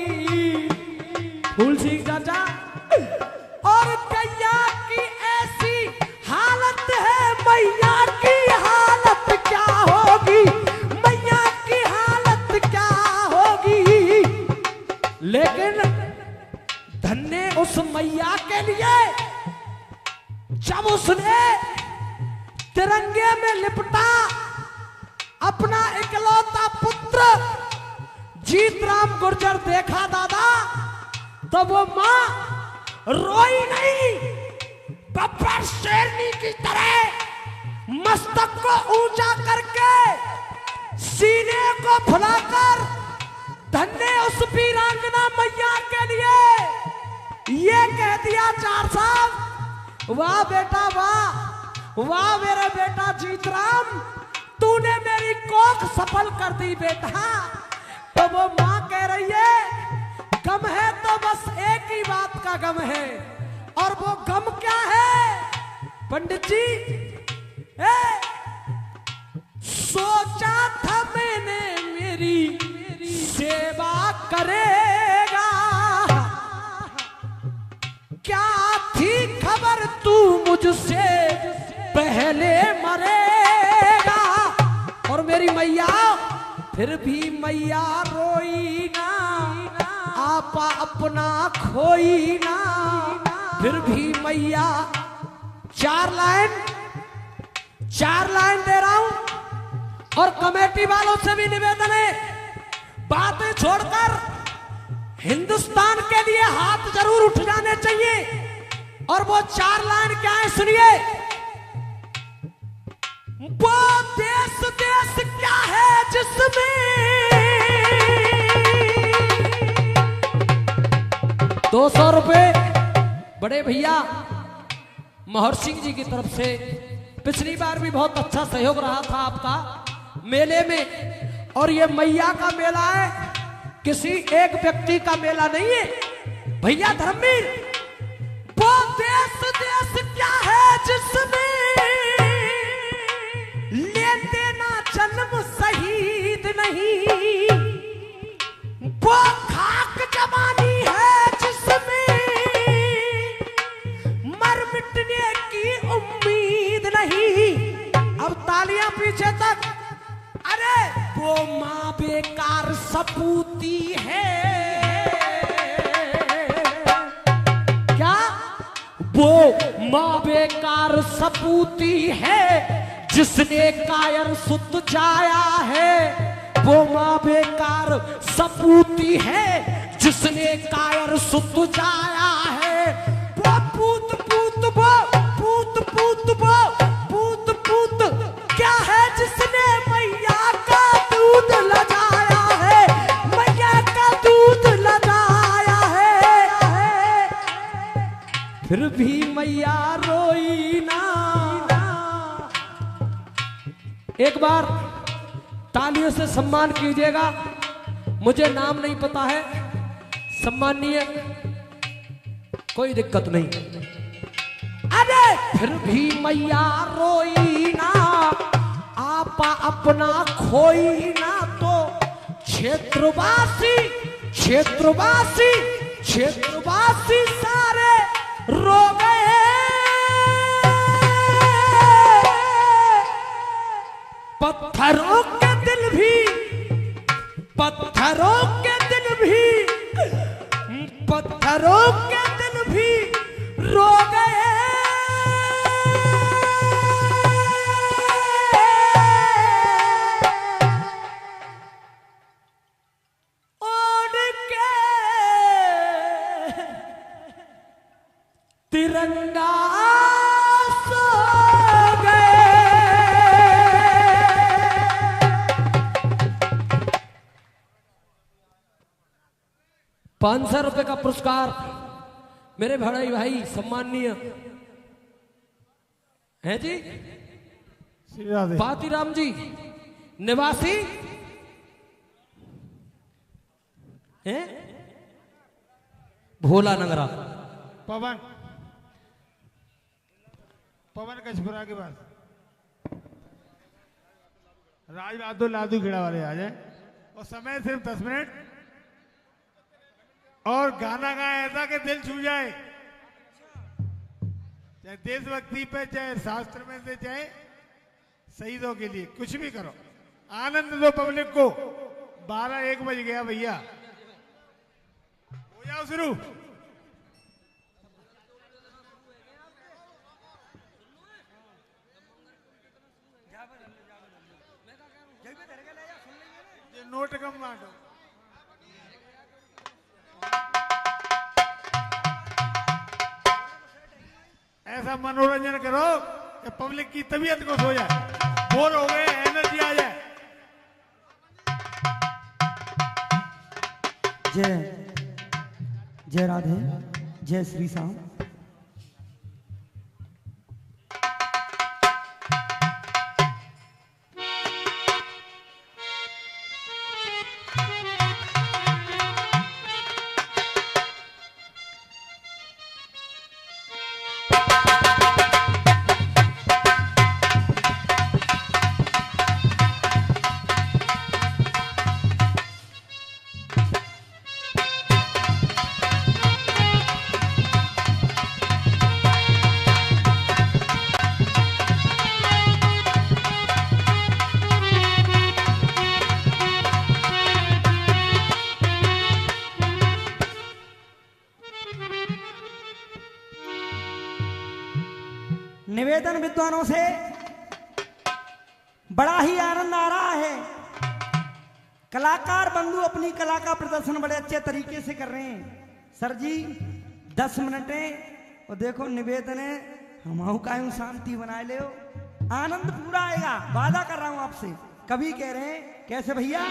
फूल सिंह चाचा, और गैया की ऐसी हालत है, मैया की हालत क्या होगी, मैया की हालत क्या होगी। लेकिन धन्य उस मैया के लिए जब उसने तिरंगे में लिपटा अपना इकलौता पुत्र जीतराम गुर्जर देखा दादा, तो वो मां रोई नहीं, बब्बर शेरनी की तरह मस्तक को ऊंचा करके सीने को फुलाकर धन्य उस वीरांगना मैया के लिए ये कह दिया चार साहब, वाह बेटा वाह, वाह मेरे बेटा जीतराम, तूने मेरी कोख सफल कर दी बेटा। तो वो मां कह रही है गम है तो बस एक ही बात का गम है, और वो गम क्या है पंडित जी। सोचा था मैंने मेरी सेवा करेगा, क्या थी खबर तू मुझसे पहले मरेगा। और मेरी मैया फिर भी मैया रोई ना, आपा अपना खोई ना, फिर भी मैया चार लाइन दे रहा हूं। और कमेटी वालों से भी निवेदन है, बातें छोड़कर हिंदुस्तान के लिए हाथ जरूर उठ जाने चाहिए। और वो चार लाइन क्या है सुनिए। वो देश देश क्या है जिसमें 200 रुपए बड़े भैया महर सिंह जी की तरफ से, पिछली बार भी बहुत अच्छा सहयोग रहा था आपका मेले में। और ये मैया का मेला है, किसी एक व्यक्ति का मेला नहीं है भैया धर्मवीर। वो देश देश क्या है जिसमें लेते ना जन्म शहीद नहीं, वो खाक जवानी है जिसमें मर मिटने की उम्मीद नहीं। अब तालियां पीछे तक। अरे वो मां बेकार सपूती है, क्या वो मां बेकार सपूती है जिसने कायर सुत जाया है। वो मां बेकार सपूती है जिसने कायर सुत जाया है। वो पूत पूत वो पूत पूत वो पूत पूत क्या है जिसने मैया का दूध लगाया है, मैया का दूध लगाया है। फिर भी मैया रोई ना। एक बार तालियों से सम्मान कीजिएगा, मुझे नाम नहीं पता है, सम्मानीय कोई दिक्कत नहीं। अरे फिर भी मैया रोई ना, आपा अपना खोई ना, तो क्षेत्रवासी क्षेत्रवासी क्षेत्रवासी सारे रो गए। पत्थरों के दिल भी, पत्थरों के दिल भी, पत्थरों के दिल भी रो गए। ओढ़ के तिरंगा सो गए। 500 रुपए का पुरस्कार मेरे बड़े भाई सम्माननीय है जी श्री राधे। बातीराम जी निवासी हैं भोला नगरा। पवन पवन कचपुरा के पास राज बहादुर लादू खेड़ा वाले आ जाए और समय सिर्फ 10 मिनट और गाना गाए ऐसा कि दिल छू जाए, चाहे देशभक्ति पे, चाहे शास्त्र में से, चाहे शहीदों के लिए, कुछ भी करो, आनंद दो पब्लिक को। 12-1 बज गया भैया, हो जाओ शुरू। नोट कम बांटो। ऐसा मनोरंजन करो कि पब्लिक की तबीयत को सो जाए, बोर हो गए, एनर्जी आ जाए। जय जय राधे, जय श्री श्याम। निवेदन विद्वानों से बड़ा ही आनंद आ रहा है। कलाकार बंधु अपनी कला का प्रदर्शन बड़े अच्छे तरीके से कर रहे हैं। सर जी 10 मिनटें और देखो निवेदन है, हम का यूं शांति बनाए ले, आनंद पूरा आएगा, वादा कर रहा हूं आपसे। कभी कह रहे हैं कैसे भैया,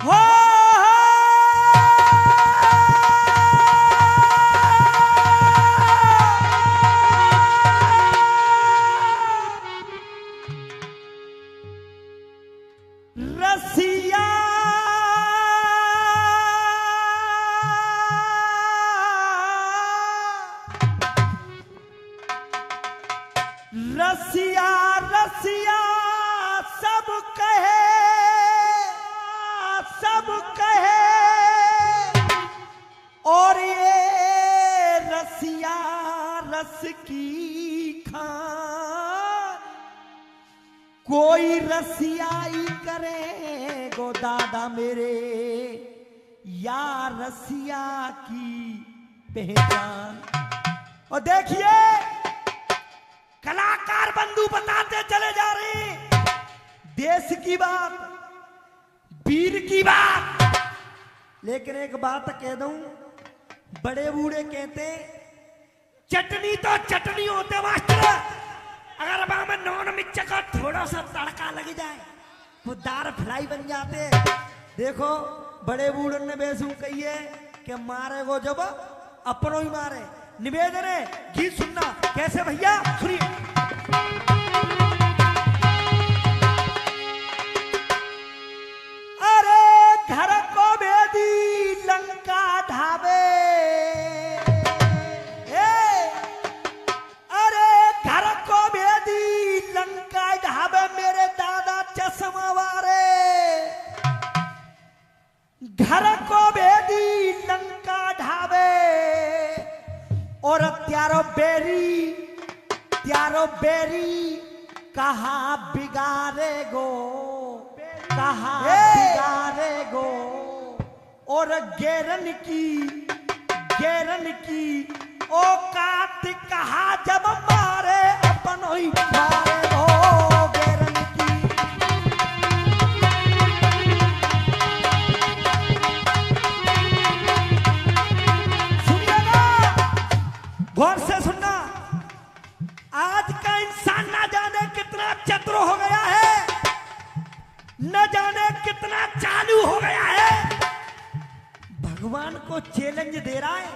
हो रसिया रसिया रसिया सब कहे और ये रसिया रस की खान कोई रसियाई करे गो दादा मेरे, या रसिया की पहचान। और देखिए कलाकार बंधु बताते चले जा रहे हैं देश की बात, वीर की बात। लेकिन एक बात कह दूं, बड़े बूढ़े कहते चटनी तो चटनी होते मास्टर, अगर अब में नॉन मिर्च का थोड़ा सा तड़का लग जाए वो दार फ्राई बन जाते। देखो बड़े बूढ़े ने बेसू कही है कि मारे वो जब अपनों ही मारे। निवेदन है गीत सुनना कैसे भैया, सुनिए। अरे घर को बेदी लंका ढाबे, अरे घर को बेदी लंका ढाबे, मेरे दादा चश्मा वारे। घर को बेदी लंका ढाबे और त्यारो बेरी कहाँ बिगाड़े गो, कहाँ बिगाड़े गो। और गेरन की औकात कहा जब मारे अपन ही मारे गो गेरन की। सुनिएगा, गौर से सुनना। आज का इंसान न जाने कितना चतुर हो गया है, न जाने कितना चालू हो गया है। भगवान को चैलेंज दे रहा है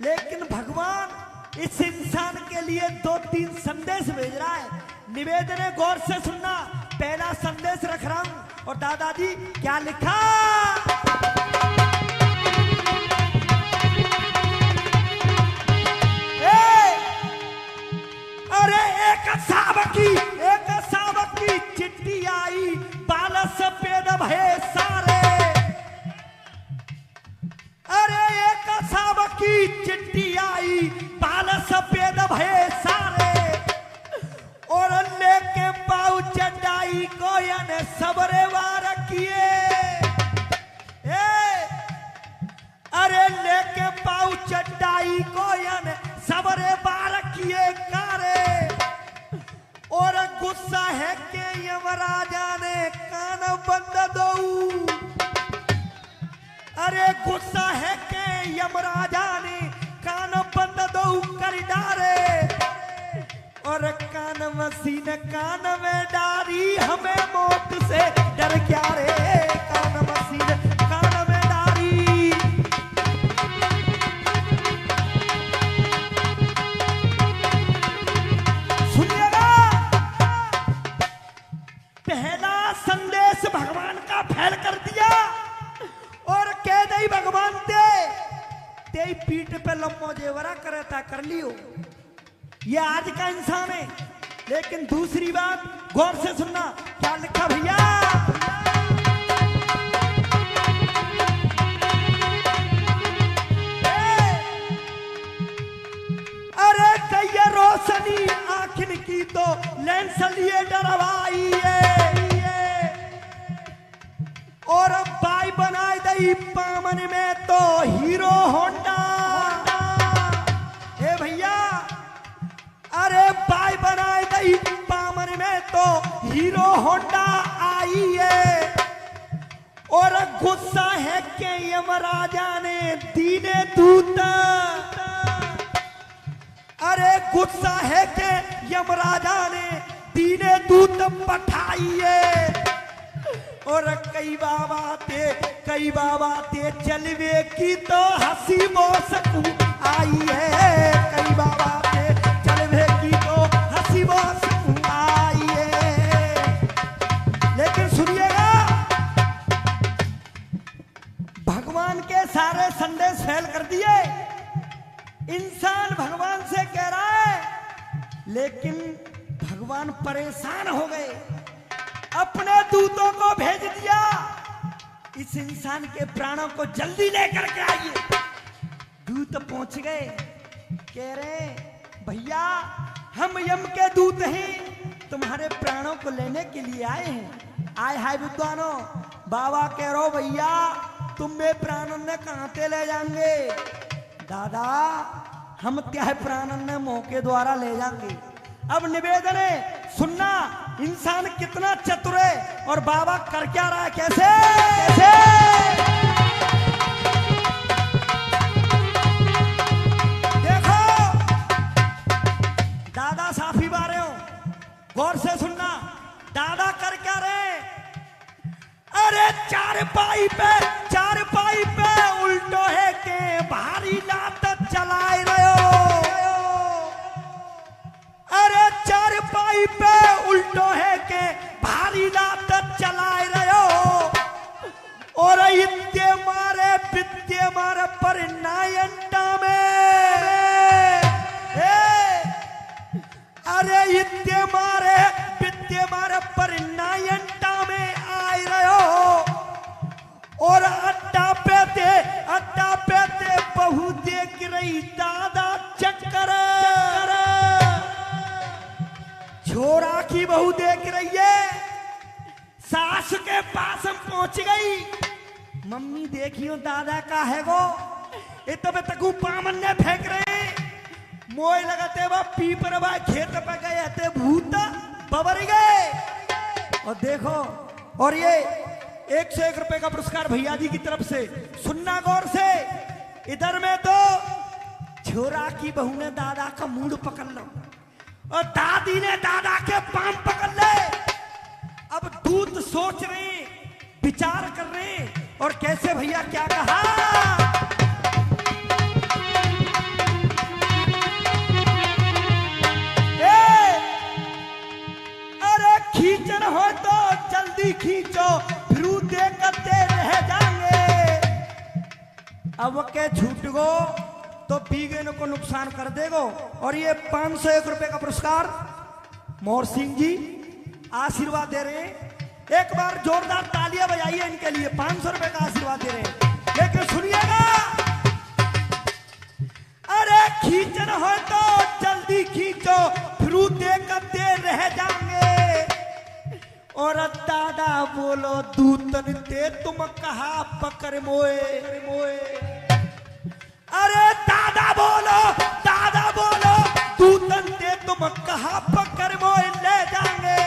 लेकिन भगवान इस इंसान के लिए 2-3 संदेश भेज रहा है। निवेदन है, गौर से सुनना। पहला संदेश रख रहा हूं और दादाजी क्या लिखा। अरे एक सावक की चिट्ठी आई, बाल सफेद भये सारे। अरे एक सावक की चिट्ठी आई, बाल सफेद भये सारे। और लेके पाऊ चढ़ाई कोयन सबरे वार किए। अरे लेके पाऊ चढ़ाई कोयन सबरे वार किए कारे। और गुस्सा है कि यमराजा ने कान बंद दो। अरे गुस्सा है कि यमराजा ने कान बंद दो कर डारे। और कान मसीन कान में डारी, हमें मौत से डर क्या रे। कान मसीन कान में डारी। सुनिएगा, पहला संदेश भगवान का फैल कर दिया और कह दई भगवान ते पीठ पे लम्बो जेवरा करे था कर लियो। ये आज का इंसान है। लेकिन दूसरी बात गौर से सुनना, क्या लिखा भैया। अरे कैया रोशनी आखिर की तो लेंस लिए डरवाई है। और बाई बनाए दई पामन में तो हीरो होंडा। ए भैया, अरे बाई बनाए दई पामन में तो हीरो होंडा आई है। और गुस्सा है कि यमराजा ने दीने दूत। अरे गुस्सा है कि यमराजा ने दीने दूत पठाई है। और कई बाबा ते चलवे की तो हंसी मौसकू आई है। कई बाबा ते चलवे की तो हंसी मौसकू आई है। लेकिन सुनिएगा, भगवान के सारे संदेश फैल कर दिए। इंसान भगवान से कह रहा है, लेकिन भगवान परेशान हो गए, अपने दूतों को भेज दिया, इस इंसान के प्राणों को जल्दी लेकर के आइए। दूत पहुंच गए, कह रहे भैया हम यम के दूत हैं, तुम्हारे प्राणों को लेने के लिए आए हैं। आए हाय विद्वानों, बाबा कह रहे हो भैया तुम में प्राणों ने कहां से ले जाएंगे। दादा हम क्या प्राणों ने मोह के द्वारा ले जाएंगे। अब निवेदन है, सुनना, इंसान कितना चतुर है और बाबा कर क्या रहा है। कैसे कैसे देखो, दादा साफी बारे हो, गौर से सुनना। दादा कर क्या रहे। अरे चार पाई पे उल्टो है के भारी लात चलाए रहे हो। अरे चार पाई पे उल्टो है के भारी लात चलाए रहे हो। और इत्ते मारे पर नायंटा में। अरे इत्ते मारे पर नायंटा में आए रहे हो। और अड्डा पे बहु देख रही दादा चक्कर। छोरा की बहू देख रही है, सास के पास हम पहुंच गई। मम्मी देखियो दादा का है वो, ये तब तक पामन ने फेंक रहे। मोय लगाते वह पीपर वह खेत पे गए थे, भूत बबर गए। और देखो, और ये 101 रुपए का पुरस्कार भैया जी की तरफ से। सुनना गौर से, इधर में तो छोरा की बहू ने दादा का मूड पकड़ लो और दादी ने दादा के पांव पकड़ ले। अब दूत सोच रहे, विचार कर रहे, और कैसे भैया क्या कहा। जल्दी खींचो फिर देखते रह जाएंगे। अब के छूट गो तो बीगन को नुकसान कर देगो। और ये 501 रुपए का पुरस्कार मोर सिंह जी आशीर्वाद दे रहे हैं। एक बार जोरदार तालियां बजाइए इनके लिए। 500 रुपए का आशीर्वाद दे रहे हैं। लेकिन सुनिएगा, अरे खींचना हो तो जल्दी खींचो फिर देखते रह जाएंगे। और दादा बोलो दूतन ते तुम कहा पकड़ मोए। अरे दादा बोलो दूतन ते तुम कहा पकड़ मोए ले जाएंगे।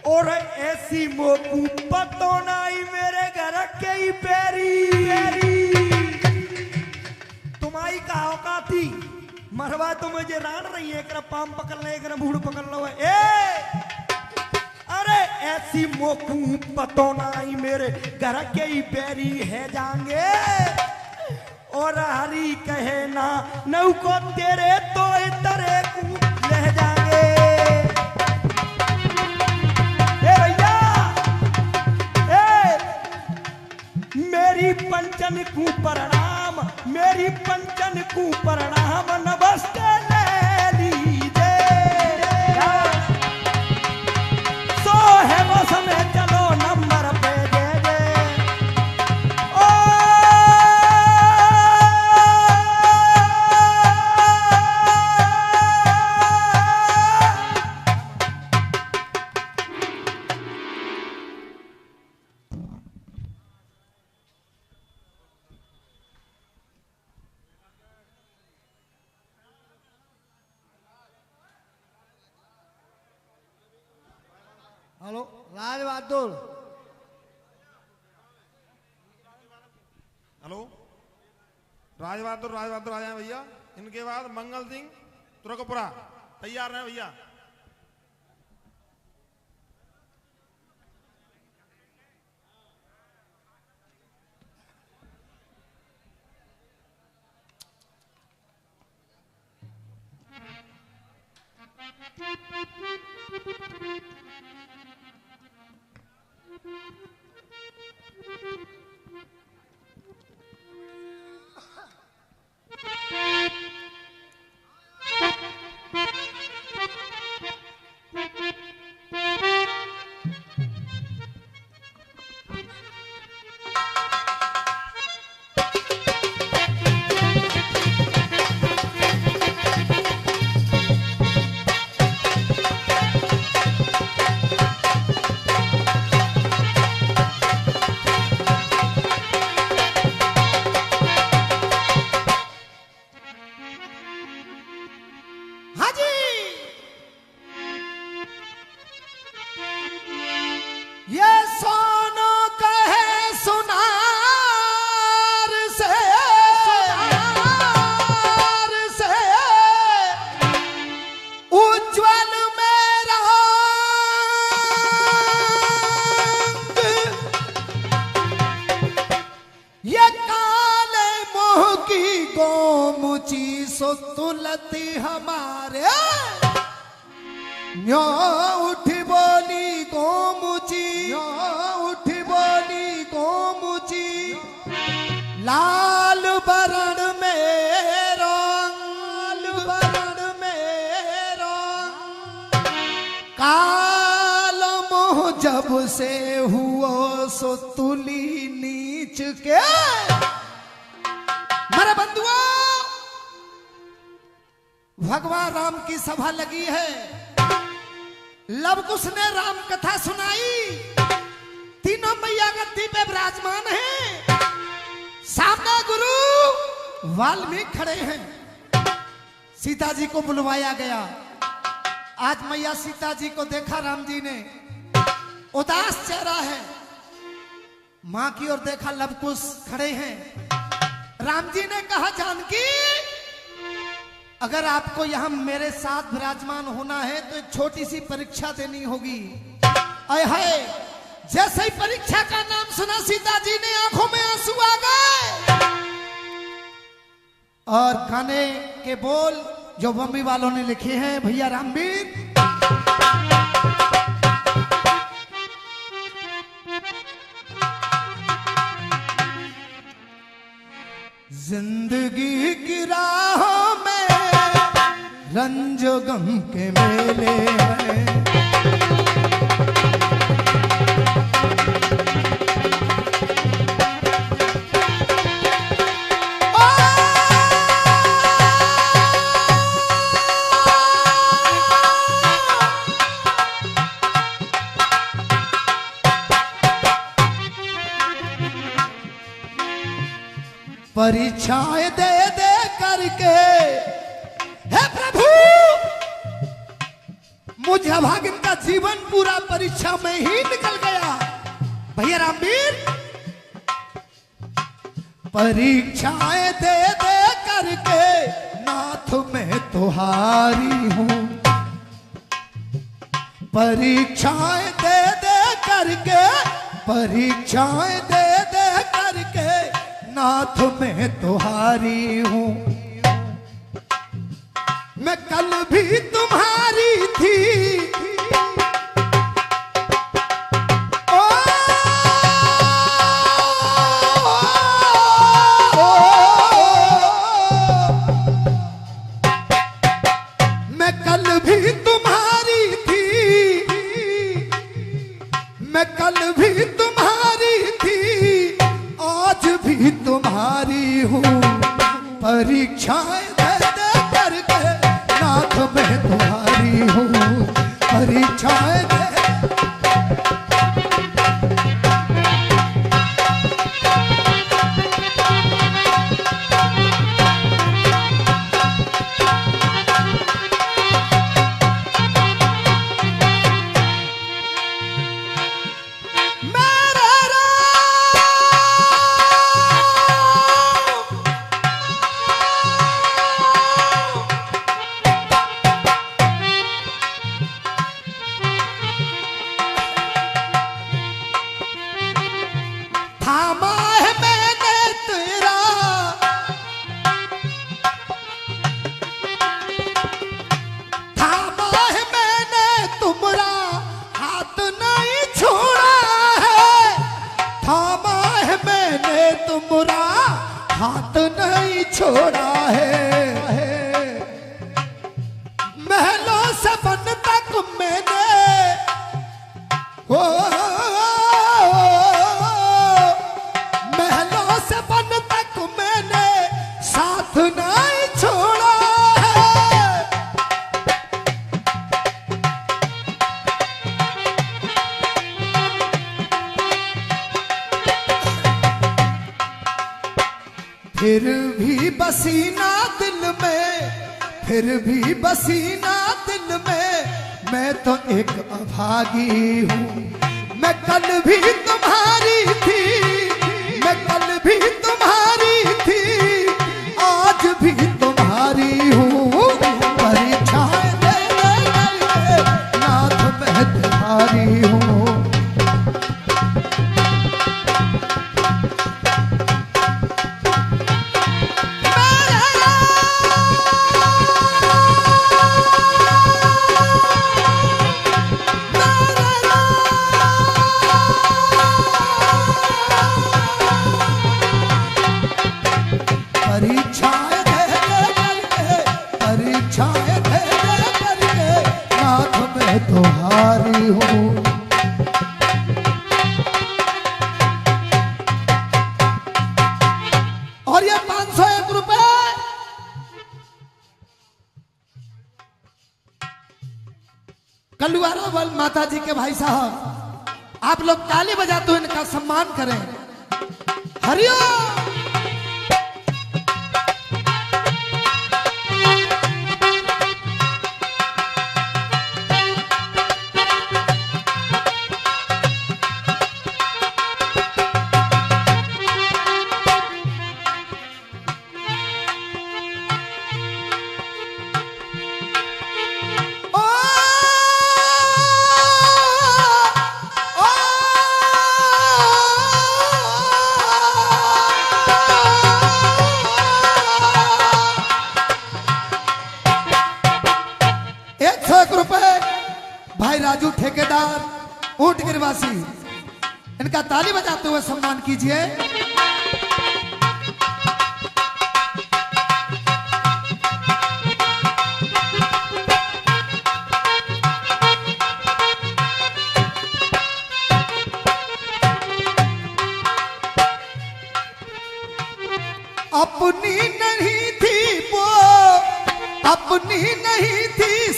और ऐसी मोकू पतो नाई मेरे घर के ही पेरी तुम्हारी का औकात थी मरवा तो मुझे रान रही है। एक पाम पकड़ ले एक बूढ़ पकड़ लो। अरे ऐसी मोकू पतो नाई मेरे घर के ही पेरी है जाएंगे। और हरी कहे ना नौ को तेरे तो तेरे को ले जाएंगे। मेरी पंचन को प्रणाम, मेरी पंचन को प्रणाम नमस्ते ले लीजिए। सो है बस में चलो नंबर पे दे दे। हेलो राज बहादुर। हेलो राज बहादुर आ जाए भैया। इनके बाद मंगल सिंह तुरकपुरा तैयार रहे भैया। तुलती हमारे न्यो उठी बोली गोमुची, न्यो उठी बोली गोमुची, लाल बरण में रंग, लाल बरण में रंग, काल मोह जब से हुआ सो तुली नीच के। मेरे बंधुओं, भगवान राम की सभा लगी है। लवकुश ने राम कथा सुनाई। तीनों मैया गद्दी पे विराजमान हैं। सामने गुरु वाल्मीकि खड़े हैं। सीता जी को बुलवाया गया। आज मैया सीता जी को देखा राम जी ने, उदास चेहरा है। मां की ओर देखा, लवकुश खड़े हैं। राम जी ने कहा, जानकी अगर आपको यहां मेरे साथ विराजमान होना है तो एक छोटी सी परीक्षा देनी होगी। आय हाय, जैसे ही परीक्षा का नाम सुना सीता जी ने आंखों में आंसू आ गए। और गाने के बोल जो बम्बी वालों ने लिखे हैं, भैया रामवीर। जिंदगी की राहों में रंजो गम के मेले हैं। परीक्षाएं दे दे करके हे प्रभु, मुझे अभागिन का जीवन पूरा परीक्षा में ही निकल गया। भैया रामवीर, परीक्षाएं दे दे करके नाथ मैं तो हारी हूं। परीक्षाएं दे दे करके, परीक्षाएं दे दे करके नाथ मैं तो हारी हूं। मैं कल भी तुम्हारी थी, ओ, मैं कल भी तुम्हारी थी, मैं कल भी तुम्हारी थी, आज भी तुम्हारी हूँ। परीक्षाएं दे दे करके नाथ मैं तुम्हारी हूँ। परीक्षाएं दे हाथ नहीं छोड़ा है। महलों से बन तक मैंने महलों से बन तक मैंने साथ नहीं छोड़ा है। फिर भी बसीना दिल में, फिर भी बसीना दिल में, मैं तो एक अभागी हूँ। मैं कल भी तुम्हारी थी, मैं कल भी तुम्हारी थी, आज भी तुम्हारी हूँ। परीक्षाएं दे दे करके नाथ मैं तुम्हारी हूँ। तुम्हारी हूँ। और ये 501 रुपए कलुआरा वाल माता जी के भाई साहब, आप लोग ताली बजाते हुए इनका सम्मान करें। हरिओम। भाई राजू ठेकेदार ऊंट गिरवासी, इनका ताली बजाते हुए सम्मान कीजिए।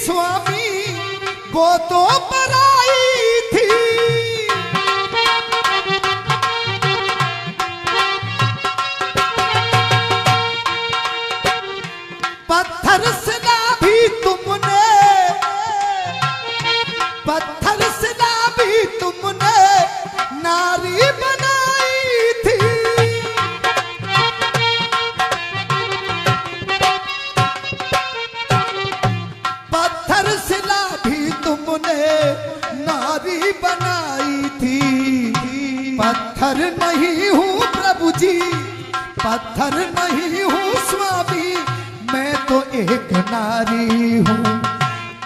स्वामी वो तो पराई थी। पत्थर सिला भी तुमने, पत्थर सिला भी तुमने नारी बनाई थी। पत्थर सिला भी तुमने नारी बनाई थी। पत्थर नहीं हूँ प्रभु जी, पत्थर नहीं हूँ स्वामी, मैं तो एक नारी हूँ।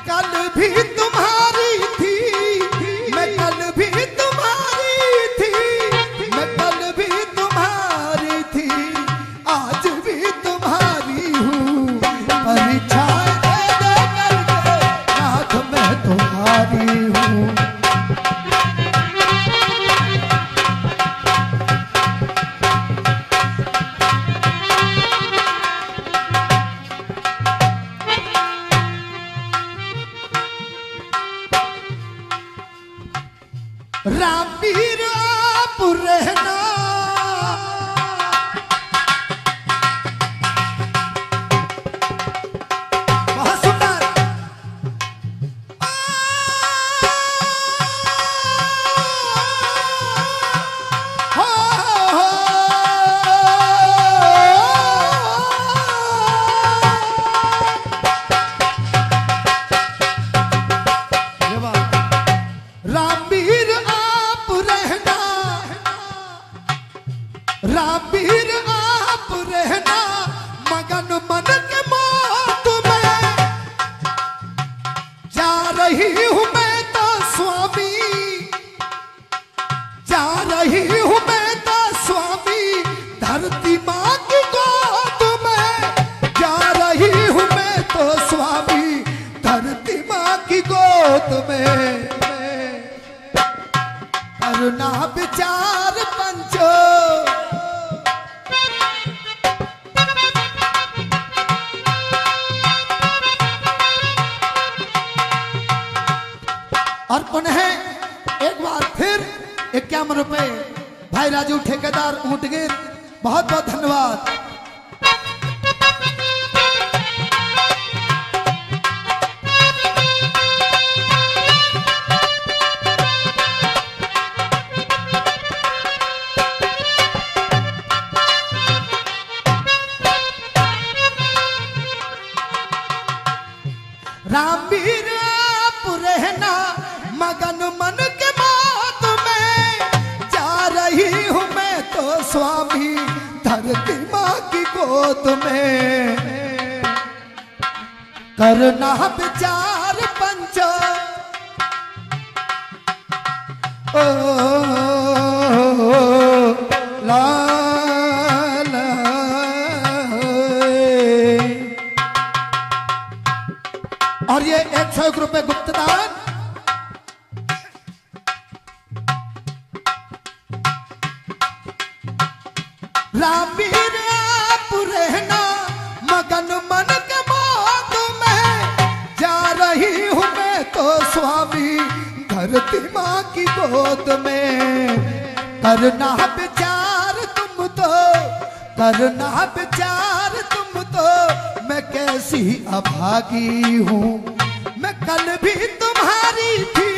कल भी तुम्हारी थी, मैं कल भी तुम्हारी थी, मैं कल भी तुम्हारी थी, आज भी तुम्हारी हूँ। परीक्षाएं दे दे करके नाथ मैं तुम्हारी हूँ। रामवीर आप रहना, बहुत सुंदर। रामवीर आप रहना, रामवीर आप रहना, मगन मन के मौत में जा रही हूँ मैं तो स्वामी, जा रही हूँ मैं तो स्वामी, धरती माँ की गोद में जा रही हूँ मैं तो स्वामी, धरती माँ की गोद में। करुणा विचार पंचो, और पुनः एक बार फिर 51 रुपए भाई राजू ठेकेदार ऊंटगिर, बहुत बहुत धन्यवाद। रामवीर आप रहना, मगन मन के मौत में जा रही हूँ मैं तो स्वामी, धरती माँ की गोद में। करना विचार पंचो, ओ ला ला और ये 101 रुपए गुप्त दान। रामवीर आप रहना, मगन मन के मौत में जा रही हूँ मैं तो स्वामी, धरती माँ की गोद में। करना विचार तुम तो, करना विचार तुम तो, मैं कैसी अभागी हूँ। मैं कल भी तुम्हारी थी,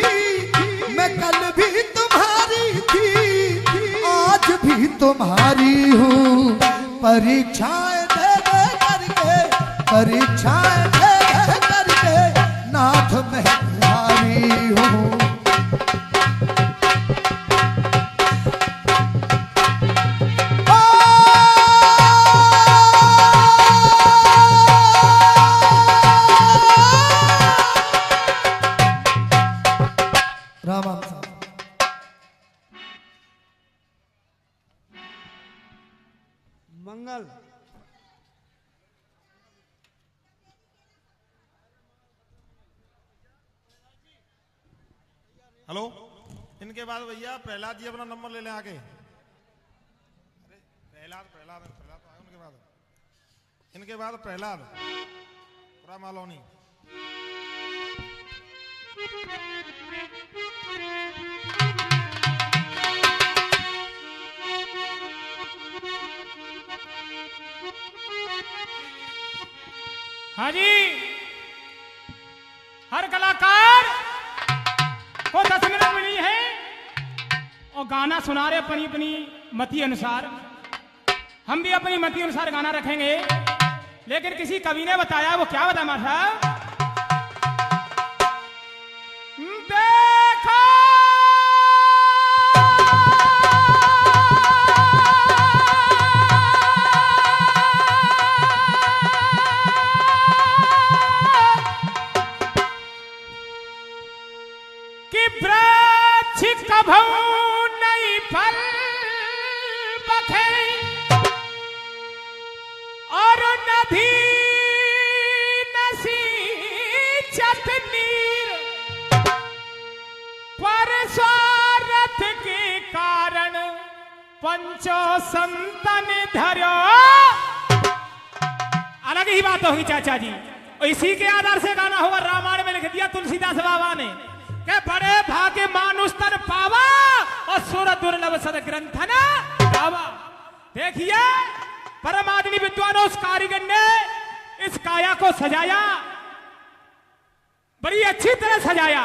मैं कल भी तुम्हारी थी, आज भी तुम्हारी हूँ। परीक्षाएं दे दे करके, परीक्षाएं दे दे करके नाथ मैं तुम्हारी हूँ। मंगल हेलो, इनके बाद भैया प्रहलाद जी अपना नंबर ले लें आगे। अरे प्रहलाद प्रहलाद प्रहलाद आए उनके बाद, इनके बाद प्रहलाद पूरा मालौनी। हाँ जी, हर कलाकार को 10 मिनट मिली है और गाना सुना रहे अपनी अपनी मति अनुसार। हम भी अपनी मति अनुसार गाना रखेंगे, लेकिन किसी कवि ने बताया, वो क्या बताया मां साहब? देखो कि वृक्ष कभू नहीं फल बखे और नदी नसीचत नीर, पर स्वार्थ के कारण पंचो संतन धरो। अलग ही बात होगी चाचा जी, इसी के आधार से गाना हुआ। रामायण में लिख दिया तुलसीदास बाबा ने के बड़े भाग्य मानुष तर पावा और सुर दुर्लभ सद ग्रंथन गावा। देखिए परम आदमी विद्वानों, उस कारीगर ने इस काया को सजाया, बड़ी अच्छी तरह सजाया।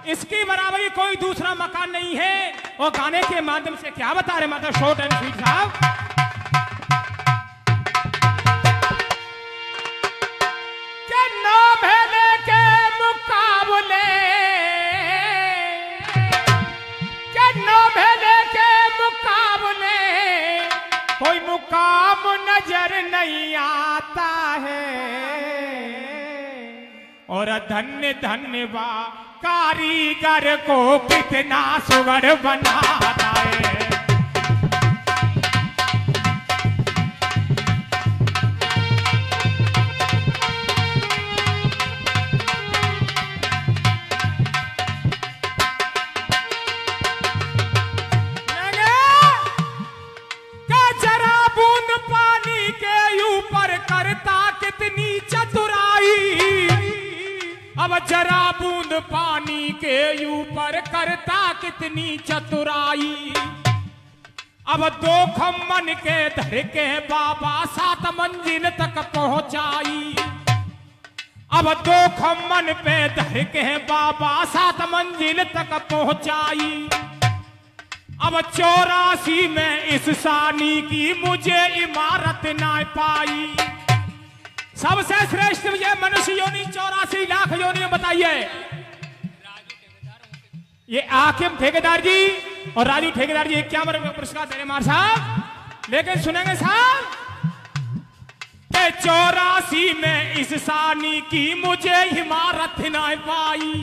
इसकी बराबरी कोई दूसरा मकान नहीं है। और गाने के माध्यम से क्या बता रहे मतलब शॉर्ट एंड स्वीट साहब? क्या नाम है लेके मुकाबले, क्या नाम है लेके मुकाबले, कोई मुकाम नजर नहीं आता है। और धन्य धन्य बा कारीगर को कितना सुगढ़ बनाता है। जरा बूंद पानी के ऊपर करता कितनी चतुराई, अब जरा बूंद पानी के ऊपर करता कितनी चतुराई। अब 2 खम्मन के धर के बाबा 7 मंजिल तक पहुंचाई। अब 2 खम्मन पे धर के बाबा 7 मंजिल तक पहुंचाई। अब 84 में इस सानी की मुझे इमारत ना पाई। सबसे श्रेष्ठ ये मनुष्य योनि 84 लाख योनि में बताइए। ये आकिम ठेकेदार जी और राजू ठेकेदार जी 51 पुरस्कार दे रहे मार साहब। लेकिन सुनेंगे साहब, 84 में इस सानी की मुझे इमारत ना पाई।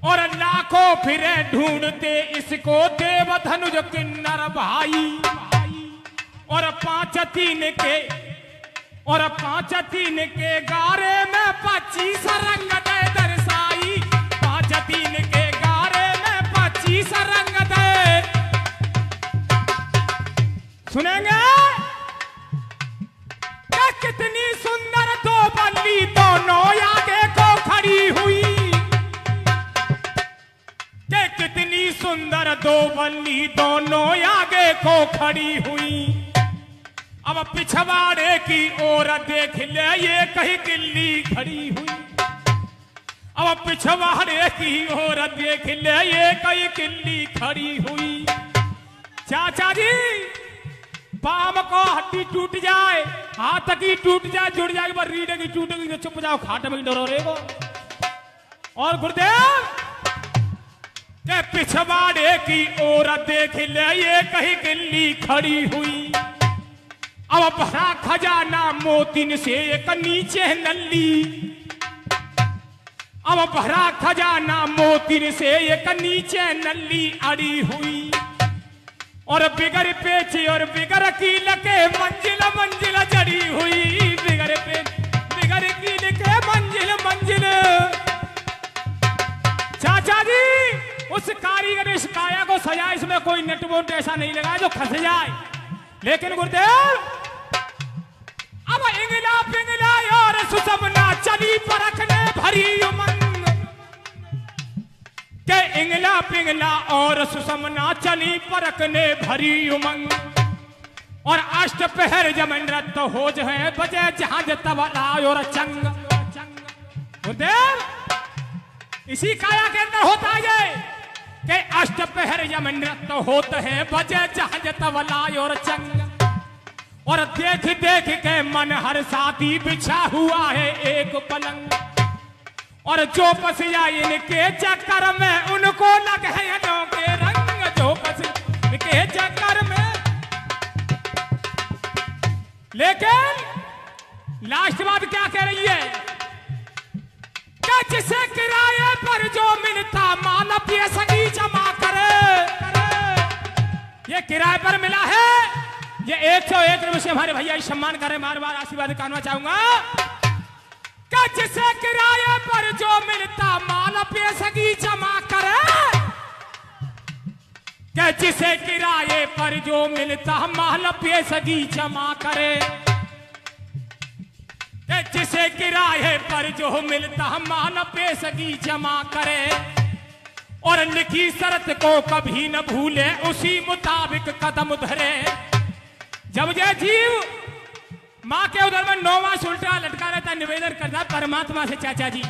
और लाखों फिरे ढूंढते इसको देव धनुज किन्नर भाई। और 5 तीन के गारे में 25 रंग दे दर्शाई। 5 तीन के गारे में 25 रंग दे। सुनेंगे क्या कितनी सुंदर 2 बल्ली दोनों आगे को खड़ी हुई। के कितनी सुंदर 2 बल्ली दोनों आगे को खड़ी हुई। अब पिछवाड़े की ओर देख ले ये कहीं किल्ली खड़ी हुई। अब पिछवाड़े की ओर देख ले ये कहीं किल्ली खड़ी हुई। चाचा जी पाम को हड्डी टूट जाए, हाथ की टूट जाए, जुड़ जाएगी, पर रीढ़ की टूटेगी तो चुप जाओ, खाट में डरो रेगो। और गुरुदेव के पिछवाड़े की ओर देख ले ये कहीं किल्ली खड़ी हुई। अब भरा खजाना मोतिन से एक नीचे नल्ली। अब भरा खजाना मोतिन से एक नीचे नल्ली अड़ी हुई। और बिगर पेच और बिगर कील के मंजिल मंजिल जड़ी हुई। बिगर कील के मंजिल मंजिल। चाचा जी उस कारीगर इस काया को सजाया, इसमें कोई नटबोल्ट ऐसा नहीं लगा जो खस जाए। लेकिन गुरुदेव अब इंगला पिंगला और सुसमना चली परखने भरी उमंग। इंगला पिंगला और सुषमना चली परकने भरी उमंग। और अष्ट पहर जब नृत्य हो है बजे जहाज तबला और चंग। गुरुदेव इसी काया के अंदर होता है कि अष्ट पहर जब नृत्य होते हैं बजे जहाज तबला और चंग। और देख देख के मन हर साथी बिछा हुआ है एक पलंग। और जो पसिया इनके चक्कर में उनको लग है अनोखे रंग। जो पसिया इनके चक्कर में, लेकिन लास्ट बात क्या कह रही है कि जिसे किराए पर जो मिलता माल पिए सगी जमा करे। ये किराए पर मिला है, ये 101 रुपये से हमारे भैया सम्मान करें, बार बार आशीर्वाद करना चाहूंगा कि जिसे किराए पर जो मिलता माल पे सगी जमा करे। कि जिसे किराए पर जो मिलता माल पे सगी जमा करे। कि जिसे किराए पर जो मिलता माल पे सगी जमा करे। और लिखी शर्त को कभी न भूले उसी मुताबिक कदम धरे। जब ये जीव माँ के उधर में 9वां उल्टा लटका रहता, निवेदन करता परमात्मा से चाचा जी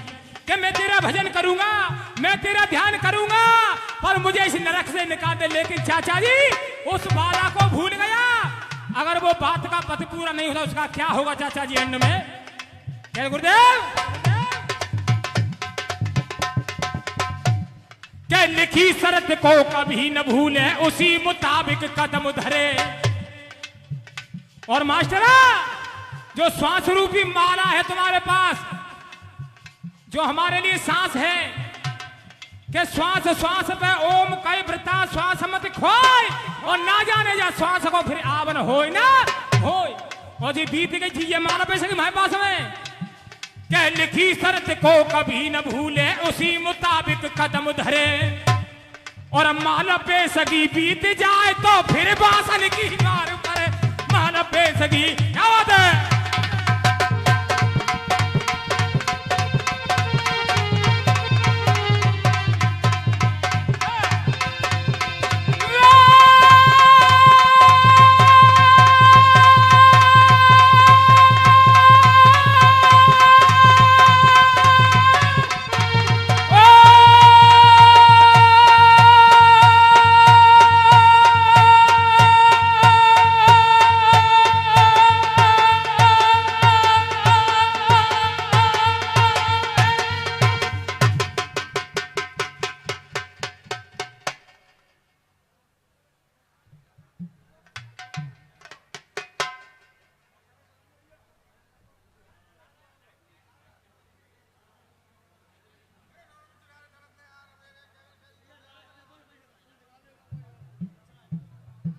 कि मैं तेरा भजन करूंगा, मैं तेरा ध्यान करूंगा, पर मुझे इस नरक से निकाल दे। लेकिन चाचा जी उस बाला को भूल गया। अगर वो बात का पथ पूरा नहीं होता उसका क्या होगा चाचा जी एंड में? क्या गुरुदेव क्या लिखी शर्त को कभी न भूले उसी मुताबिक कदम धरे। और मास्टरा जो श्वास रूपी माला है तुम्हारे पास, जो हमारे लिए सांस है, कि श्वास श्वास पे ओम कई व्रता श्वास मत खोय। और ना जाने जा श्वास को फिर आवन होय ना होय। और जी बीत गई थी ये माला पैसे की हमारे पास में, कि लिखी शर्त को कभी न भूले उसी मुताबिक कदम धरे। और माला पे सगी बीत जाए तो फिर बासन की मार करे। माला पे सगी क्या बात है?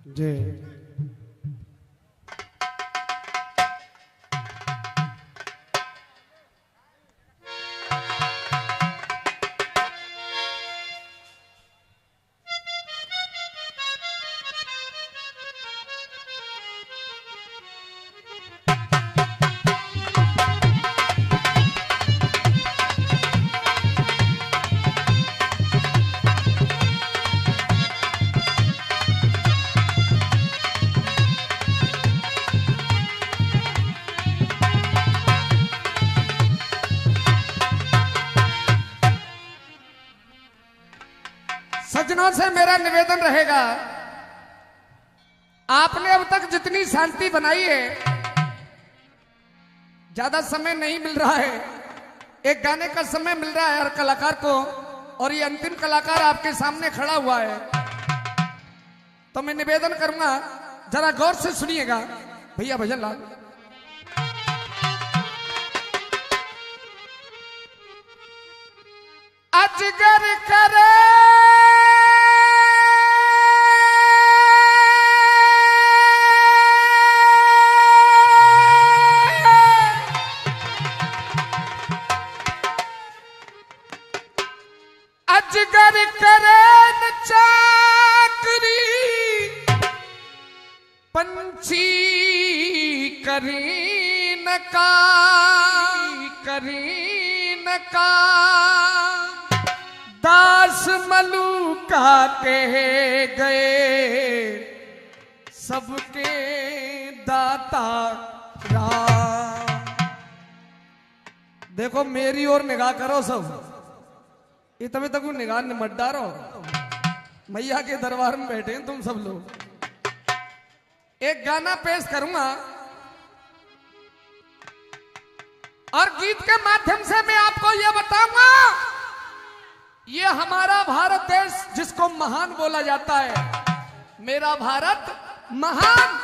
जय सज्जनों से मेरा निवेदन रहेगा, आपने अब तक जितनी शांति बनाई है, ज्यादा समय नहीं मिल रहा है, एक गाने का समय मिल रहा है हर कलाकार को, और ये अंतिम कलाकार आपके सामने खड़ा हुआ है। तो मैं निवेदन करूंगा जरा गौर से सुनिएगा भैया भजन लाल। अजगर करे अजगर करे न चाकरी, पंछी करी न का दास मलू का कह गए सबके दाता राम। देखो मेरी ओर निगाह करो सब, ये तभी तक निगाह मत डारो। मैया के दरबार में बैठे हैं तुम सब लोग। एक गाना पेश करूंगा और गीत के माध्यम से मैं आपको यह बताऊंगा, ये हमारा भारत देश जिसको महान बोला जाता है, मेरा भारत महान,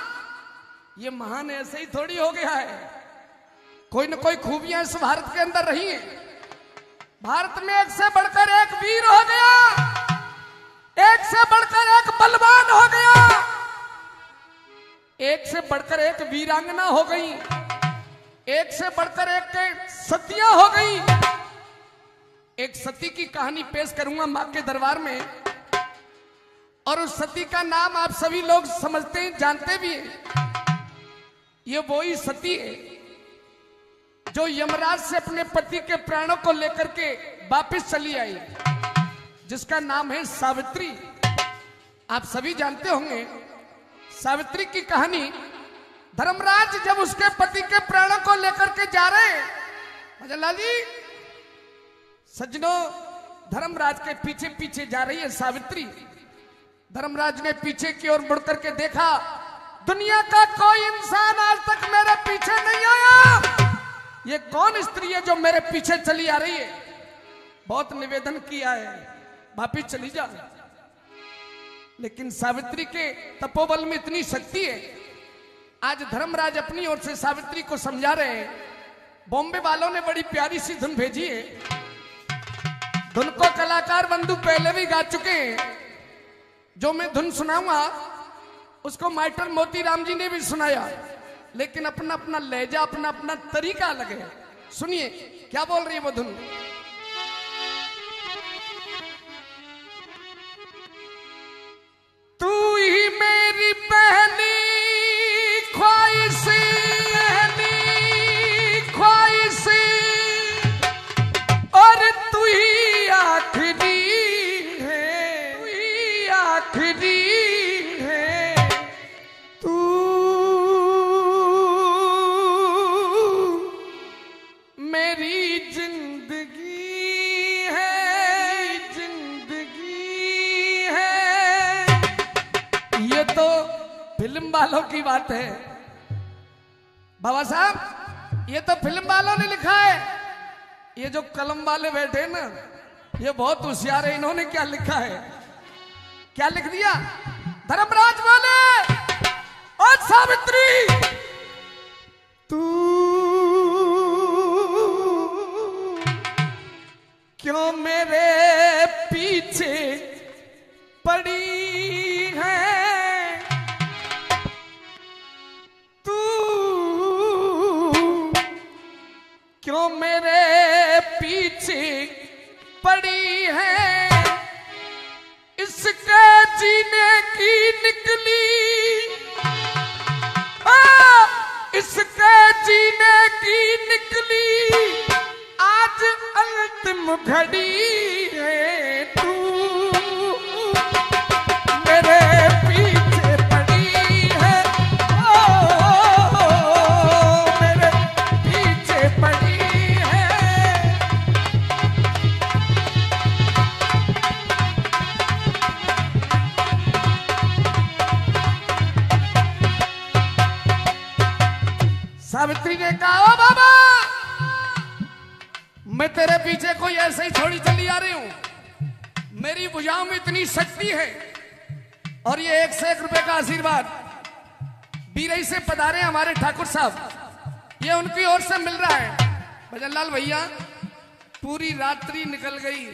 ये महान ऐसे ही थोड़ी हो गया है, कोई न कोई खूबियां इस भारत के अंदर रही हैं। भारत में एक से बढ़कर एक वीर हो गया, एक से बढ़कर एक बलवान हो गया, एक से बढ़कर एक वीरांगना हो गई, एक से बढ़कर एक के सतियां हो गई। एक सती की कहानी पेश करूंगा मां के दरबार में, और उस सती का नाम आप सभी लोग समझते हैं, जानते भी हैं। ये वही सती है जो यमराज से अपने पति के प्राणों को लेकर के वापस चली आई, जिसका नाम है सावित्री। आप सभी जानते होंगे सावित्री की कहानी। धर्मराज जब उसके पति के प्राणों को लेकर के जा रहे हैं, भजनलाल जी सज्जनों, धर्मराज के पीछे पीछे जा रही है सावित्री। धर्मराज ने पीछे की ओर मुड़ करके देखा, दुनिया का कोई इंसान आज तक मेरे पीछे नहीं आया, ये कौन स्त्री है जो मेरे पीछे चली आ रही है। बहुत निवेदन किया है वापिस चली जा, लेकिन सावित्री के तपोबल में इतनी शक्ति है। आज धर्मराज अपनी ओर से सावित्री को समझा रहे हैं। बॉम्बे वालों ने बड़ी प्यारी सी धुन भेजी है, धुन को कलाकार बंधु पहले भी गा चुके हैं। जो मैं धुन सुनाऊंगा उसको मास्टर मोतीराम जी ने भी सुनाया, लेकिन अपना अपना लहजा, अपना अपना तरीका अलग है। सुनिए क्या बोल रही है वो धुन। तू ही मेरी पहली ख्वाहिश, ख्वाहिश, और तू ही आखिरी है, तू ही आखिरी है, तू मेरी जिंदगी है, जिंदगी है। ये तो फिल्म वालों की बात है बाबा साहब, ये तो फिल्म वालों ने लिखा है। ये जो कलम वाले बैठे ना, ये बहुत होशियार है। इन्होंने क्या लिखा है, क्या लिख दिया? धर्मराज बोले, और सावित्री तू क्यों मेरे पीछे पड़ी है, तू क्यों मेरे पीछे पड़ी है, इसके जीने की निकली, इसके जीने की निकली आज अंतिम घड़ी है, तू मेरे पीछे पड़ी है, ओ मेरे पीछे पड़ी है। सावित्री ने कहा, ओ बाबा मैं तेरे पीछे कोई ऐसे ही छोड़ी चली आ रही हूं, मेरी भुजाओं में इतनी शक्ति है, और ये 1 से 1 रुपए का आशीर्वाद बीरई से पधारे हमारे ठाकुर साहब, ये उनकी ओर से मिल रहा है। भजनलाल भैया पूरी रात्रि निकल गई,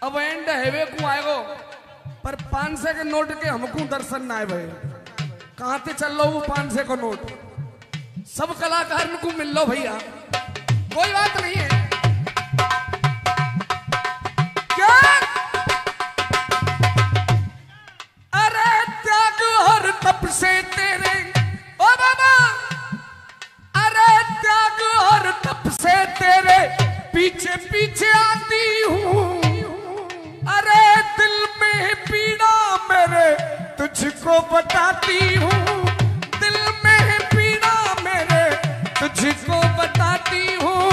अब एंड हेवे को आएगो, पर 500 के नोट के हमको दर्शन ना आए भाई। कहां से चल लो वो 500 को नोट, सब कलाकार को मिल लो भैया, कोई बात नहीं है। क्या अरे त्याग और तप से तेरे, ओ बाबा अरे त्याग और तप से तेरे पीछे पीछे आती हूँ, अरे दिल में तुझको बताती हूँ दिल में है पीड़ा मेरे, तुझको बताती हूँ।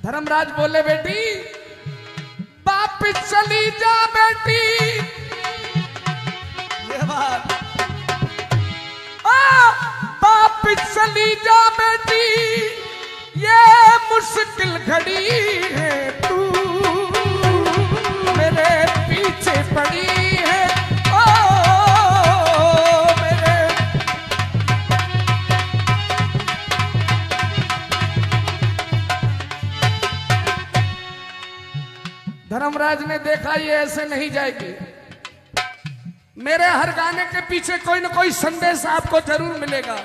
धर्मराज बोले बेटी वापिस चली जा बेटी, ये बात वापिस चली जा बेटी, ये मुश्किल घड़ी है तू मेरे पीछे पड़ी है। ओ मेरे धर्मराज ने देखा ये ऐसे नहीं जाएगी, मेरे हर गाने के पीछे कोई ना कोई संदेश आपको जरूर मिलेगा।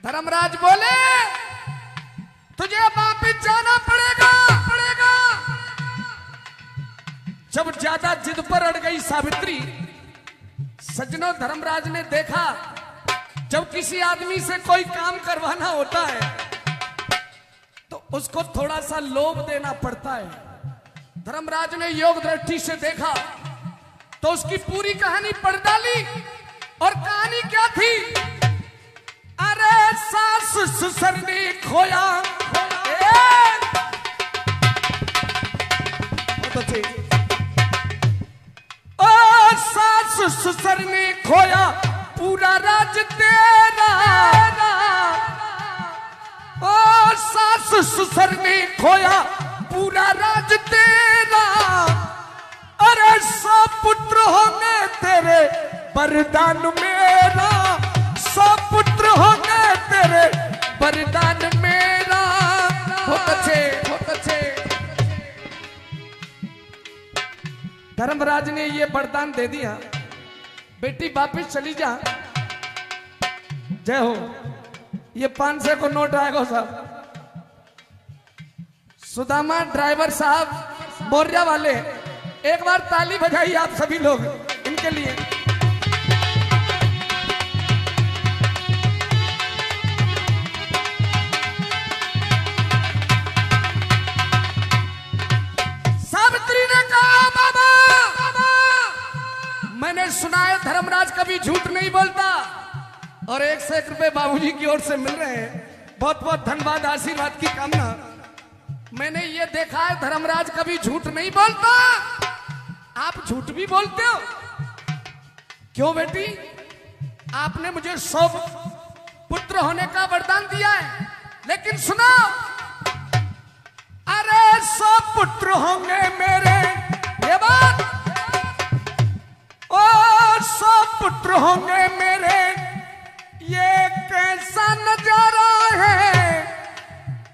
धर्मराज बोले तुझे वापिस जाना पड़ेगा। जब ज्यादा जिद पर अड़ गई सावित्री, सज्जनों धर्मराज ने देखा जब किसी आदमी से कोई काम करवाना होता है तो उसको थोड़ा सा लोभ देना पड़ता है। धर्मराज ने योग दृष्टि से देखा तो उसकी पूरी कहानी पढ़ डाली। और कहानी क्या थी? अरे सास ससुर ने खोया, ओ सास ससुर ने खोया पूरा राज तेरा, ओ सास ससुर ने खोया पूरा राज तेरा। अरे 100 पुत्र होंगे तेरे वरदान मेरा, 100 पुत्र होंगे तेरे वरदान मेरा। बहुत अच्छे। धर्मराज ने ये वरदान दे दिया, बेटी वापिस चली जा। जय हो। ये 500 को नोट आएगा साहब। सुदामा ड्राइवर साहब बोरिया वाले, एक बार ताली बजाइए आप सभी लोग इनके लिए। सावित्री ने कहा बाबा, मैंने सुना है धर्मराज कभी झूठ नहीं बोलता और 1 से 1 रुपए बाबूजी की ओर से मिल रहे हैं। बहुत बहुत धन्यवाद, आशीर्वाद की कामना। मैंने ये देखा है धर्मराज कभी झूठ नहीं बोलता। आप झूठ भी बोलते हो क्यों बेटी? आपने मुझे 100 पुत्र होने का वरदान दिया है, लेकिन सुनो, अरे 100 पुत्र होंगे मेरे, ये बात, ओ 100 पुत्र होंगे मेरे, ये कैसा नजारा है।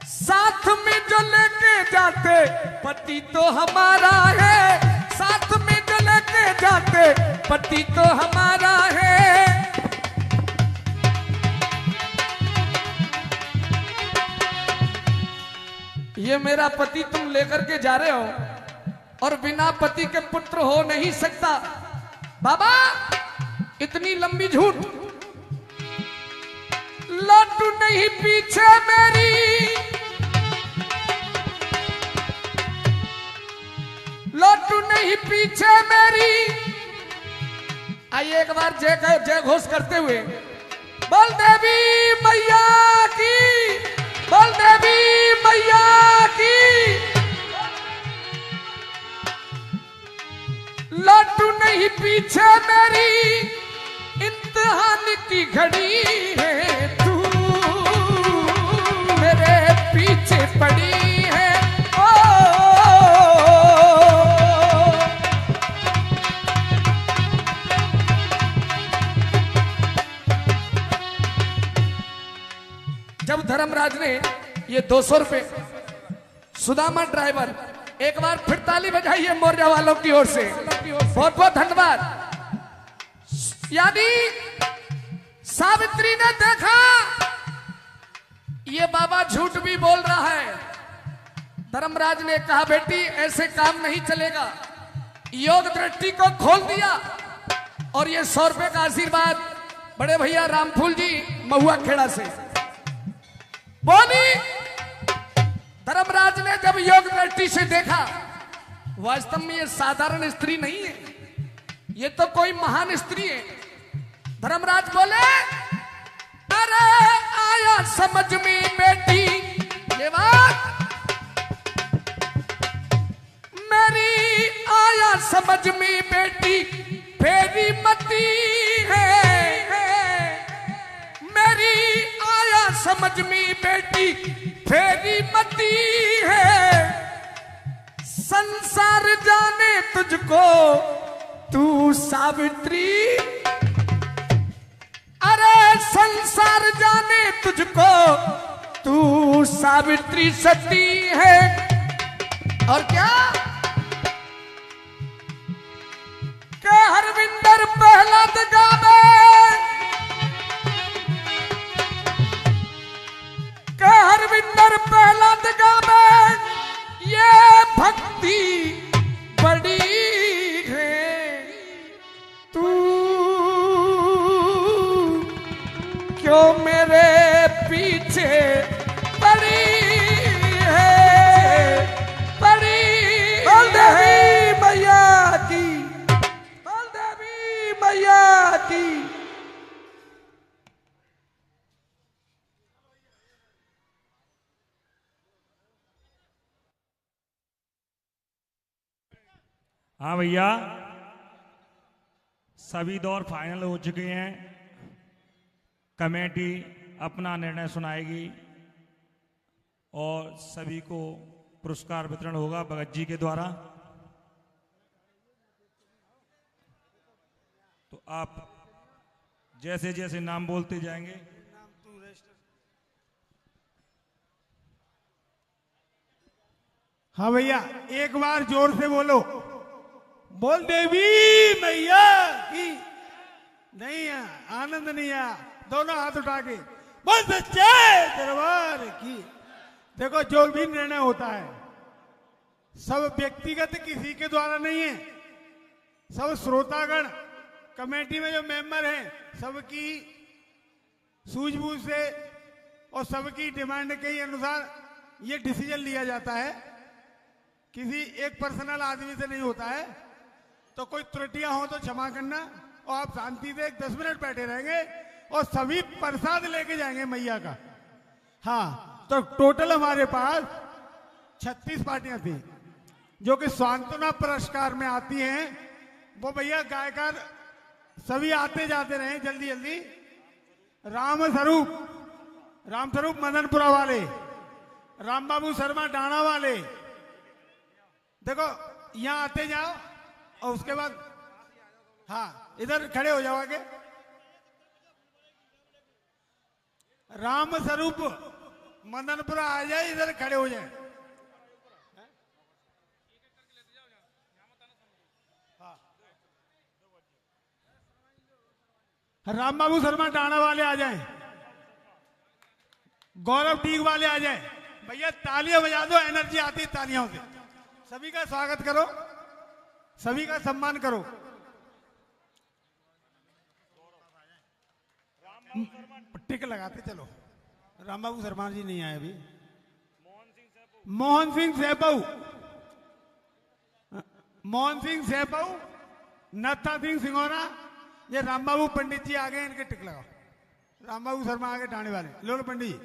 साथ में जो लेके जाते पति तो हमारा है, साथ में जो लेके जाते पति तो हमारा है। ये मेरा पति तुम लेकर के जा रहे हो और बिना पति के पुत्र हो नहीं सकता। बाबा इतनी लंबी झूठ, लड्डू नहीं पीछे मेरी, लड्डू नहीं पीछे मेरी। आइए एक बार जय घोष करते हुए, बोल देवी मैया की, बोल देवी मैया की। लड्डू नहीं पीछे मेरी, इम्तिहान की घड़ी है तू मेरे पीछे पड़ी है। जब धर्मराज ने ये 200 रुपए सुदामा ड्राइवर, एक बार फिर ताली बजाइए मोरिया वालों की ओर से, बहुत बहुत धन्यवाद। यानी सावित्री ने देखा ये बाबा झूठ भी बोल रहा है। धर्मराज ने कहा बेटी ऐसे काम नहीं चलेगा, योग दृष्टि को खोल दिया और ये 100 रुपए का आशीर्वाद बड़े भैया रामफूल जी महुआ खेड़ा से बोली। धर्मराज ने जब योग दृष्टि से देखा, वास्तव में ये साधारण स्त्री नहीं है, ये तो कोई महान स्त्री है। धर्मराज बोले, अरे आया समझ में बेटी ये बात मेरी, आया समझ में बेटी फेरी मती है, मेरी आया समझ में बेटी फेरी मती है। संसार जाने तुझको तू सावित्री, अरे संसार जाने तुझको तू सावित्री सती है। और क्या के हरविंदर प्रहलाद गावे, के हरविंदर प्रहलाद गावे, ये भक्ति बड़ी है, तू क्यों मेरे पीछे पड़ी है, पड़ी बलदेवी मैया की, बलदेवी मैया की। हाँ भैया, सभी दौर फाइनल हो चुके हैं। कमेटी अपना निर्णय सुनाएगी और सभी को पुरस्कार वितरण होगा भगत जी के द्वारा। तो आप जैसे जैसे नाम बोलते जाएंगे। हाँ भैया, एक बार जोर से बोलो, बोल देवी मैया की। नहीं है, आनंद नहीं है, दोनों हाथ उठा के बोल सच्चे दरबार की। देखो, जो भी निर्णय होता है सब व्यक्तिगत किसी के द्वारा नहीं है, सब श्रोतागण कमेटी में जो मेंबर हैं सबकी सूझबूझ से और सबकी डिमांड के अनुसार ये डिसीजन लिया जाता है। किसी एक पर्सनल आदमी से नहीं होता है। तो कोई त्रुटियां हो तो क्षमा करना, और आप शांति से 10 मिनट बैठे रहेंगे और सभी प्रसाद लेके जाएंगे मैया का। हाँ, तो टोटल हमारे पास 36 पार्टियां थी जो कि सांत्वना पुरस्कार में आती हैं। वो भैया गायकार सभी आते जाते रहे जल्दी जल्दी। राम स्वरूप मदनपुरा वाले, राम बाबू शर्मा डाणा वाले, देखो यहां आते जाओ और उसके बाद हाँ इधर खड़े हो जाओ आगे। राम स्वरूप मदनपुरा आ जाए, इधर खड़े हो जाए। राम बाबू शर्मा टाणा वाले आ जाएं, गौरव टीक वाले आ जाएं। भैया तालियां बजा दो, एनर्जी आती है तालियों से। सभी का स्वागत करो, सभी का सम्मान करो। टिक लगाते चलो। राम बाबू शर्मा जी नहीं आए अभी। मोहन सिंह सेपऊ, नत्था सिंह सिंगोरा, ये राम बाबू पंडित जी आ गए, इनके टिक लगाओ। राम बाबू शर्मा आगे ठाणे वाले, लो लो पंडित जी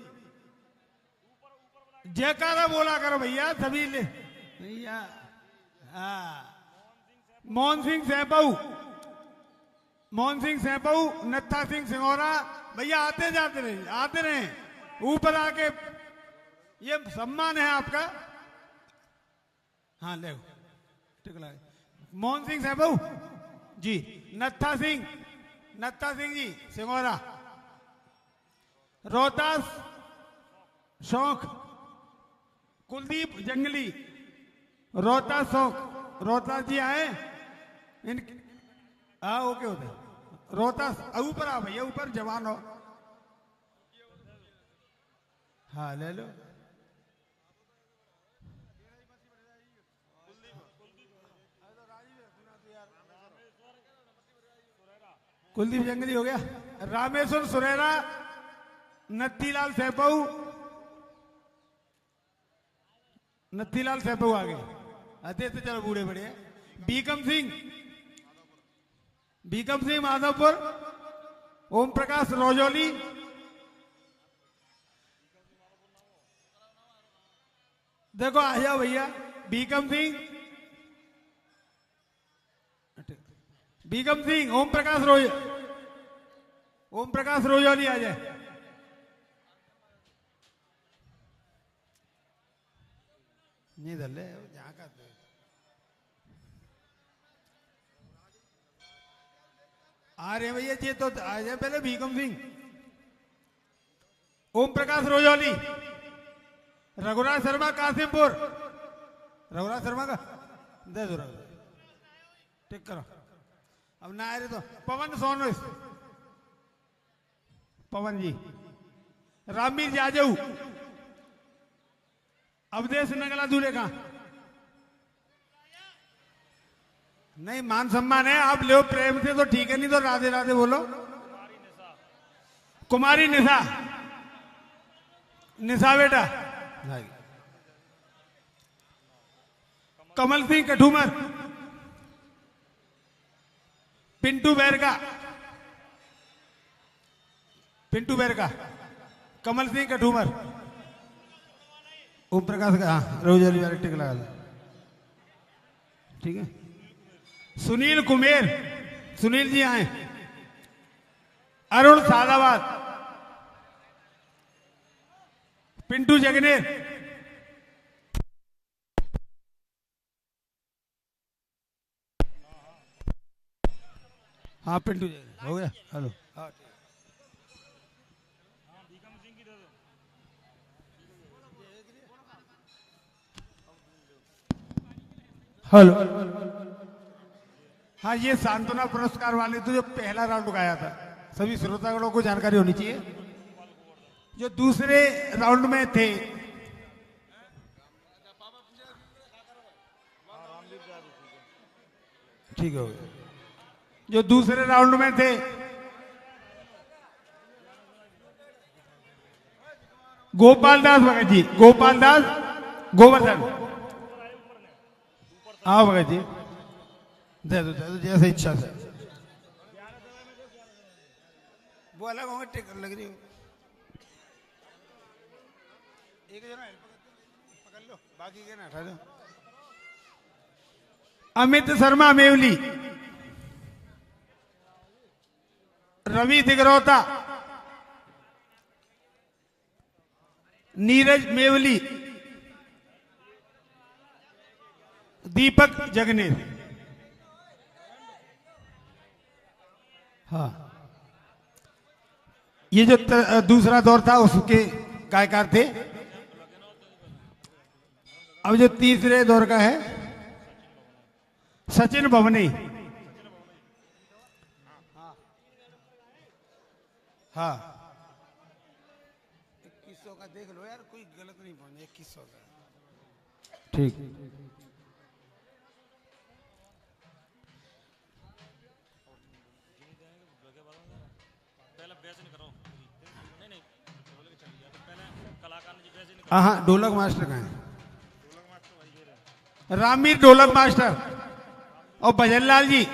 जयकारा बोला करो भैया सभी ले भैया। हाँ, मोहन सिंह सेपऊ, नत्था सिंह सिंगोरा, भैया आते जाते रहे, ऊपर आके ये सम्मान है आपका। हाँ ले टिक लगा। मोहन सिंह सेपऊ जी, नत्था सिंह जी सिंगोरा, रोहतास शौक, कुलदीप जंगली, रोहतास शौक, रोहतास जी आए इनके। हाँ ओके होते, रोहतास ऊपर आ भैया, ऊपर जवान हो। हाँ ले लो। कुलदीप जंगली हो गया। रामेश्वर सुरेरा, नत्तीलाल सेपऊ, नथीलाल सेपू आ गए। अते तो चलो बूढ़े बड़े हैं। बीकम सिंह माधवपुर, ओम प्रकाश रोजोली, देखो आ जाओ भैया। बीकम सिंह, ओम प्रकाश रोजोली आ जाए। नहीं दल जहाँ का आ रहे भैया जी, तो आ जाए पहले। बीकम सिंह, ओम प्रकाश रोजोली, रघुराज शर्मा कासिमपुर, रघुराज शर्मा का दे दो, टिक करो। अब ना आ रहे तो पवन सोनस, पवन जी, रामवीर जाजू, अवधेश नगला दूल्हे का नहीं, मान सम्मान है। आप ले प्रेम से तो ठीक है, नहीं तो राधे राधे बोलो। कुमारी निशा बेटा, कमल सिंह कठूमर, पिंटू बैरका, कमल सिंह कठूमर, ओम प्रकाश का, हाँ रोजोली वाले टिक लगा दो, ठीक है। सुनील कुमेर, सुनील जी आए। अरुण सादाबाद, पिंटू जगनेर, हाँ पिंटू जगनेर हो गया। हेलो, हेलो, हाँ ये सांत्वना पुरस्कार वाले तो जो पहला राउंड गाया था, सभी श्रोतागणों को जानकारी होनी चाहिए। जो दूसरे राउंड में थे, ठीक हो गया। जो दूसरे राउंड में थे, गोपाल दास भगत जी, गोपाल दास गोवर्धन, आओ भगत जी, दे दो जैसे इच्छा से। वो अलग होंगे, टिकट लग रही हो। एक जना पकड़ लो, बाकी के ना हटा दो। अमित शर्मा मेवली, रवि दिगरौता, नीरज मेवली, दीपक जगनेर, हाँ ये जो दूसरा दौर था उसके गायकार थे। अब जो तीसरे दौर का है, सचिन भवनी, हाँ 2100 का देख लो यार, कोई गलत नहीं पहुंचे। 2100 का, ठीक। हाँ ढोलक मास्टर का है, रामवीर ढोलक मास्टर, और भजनलाल जी,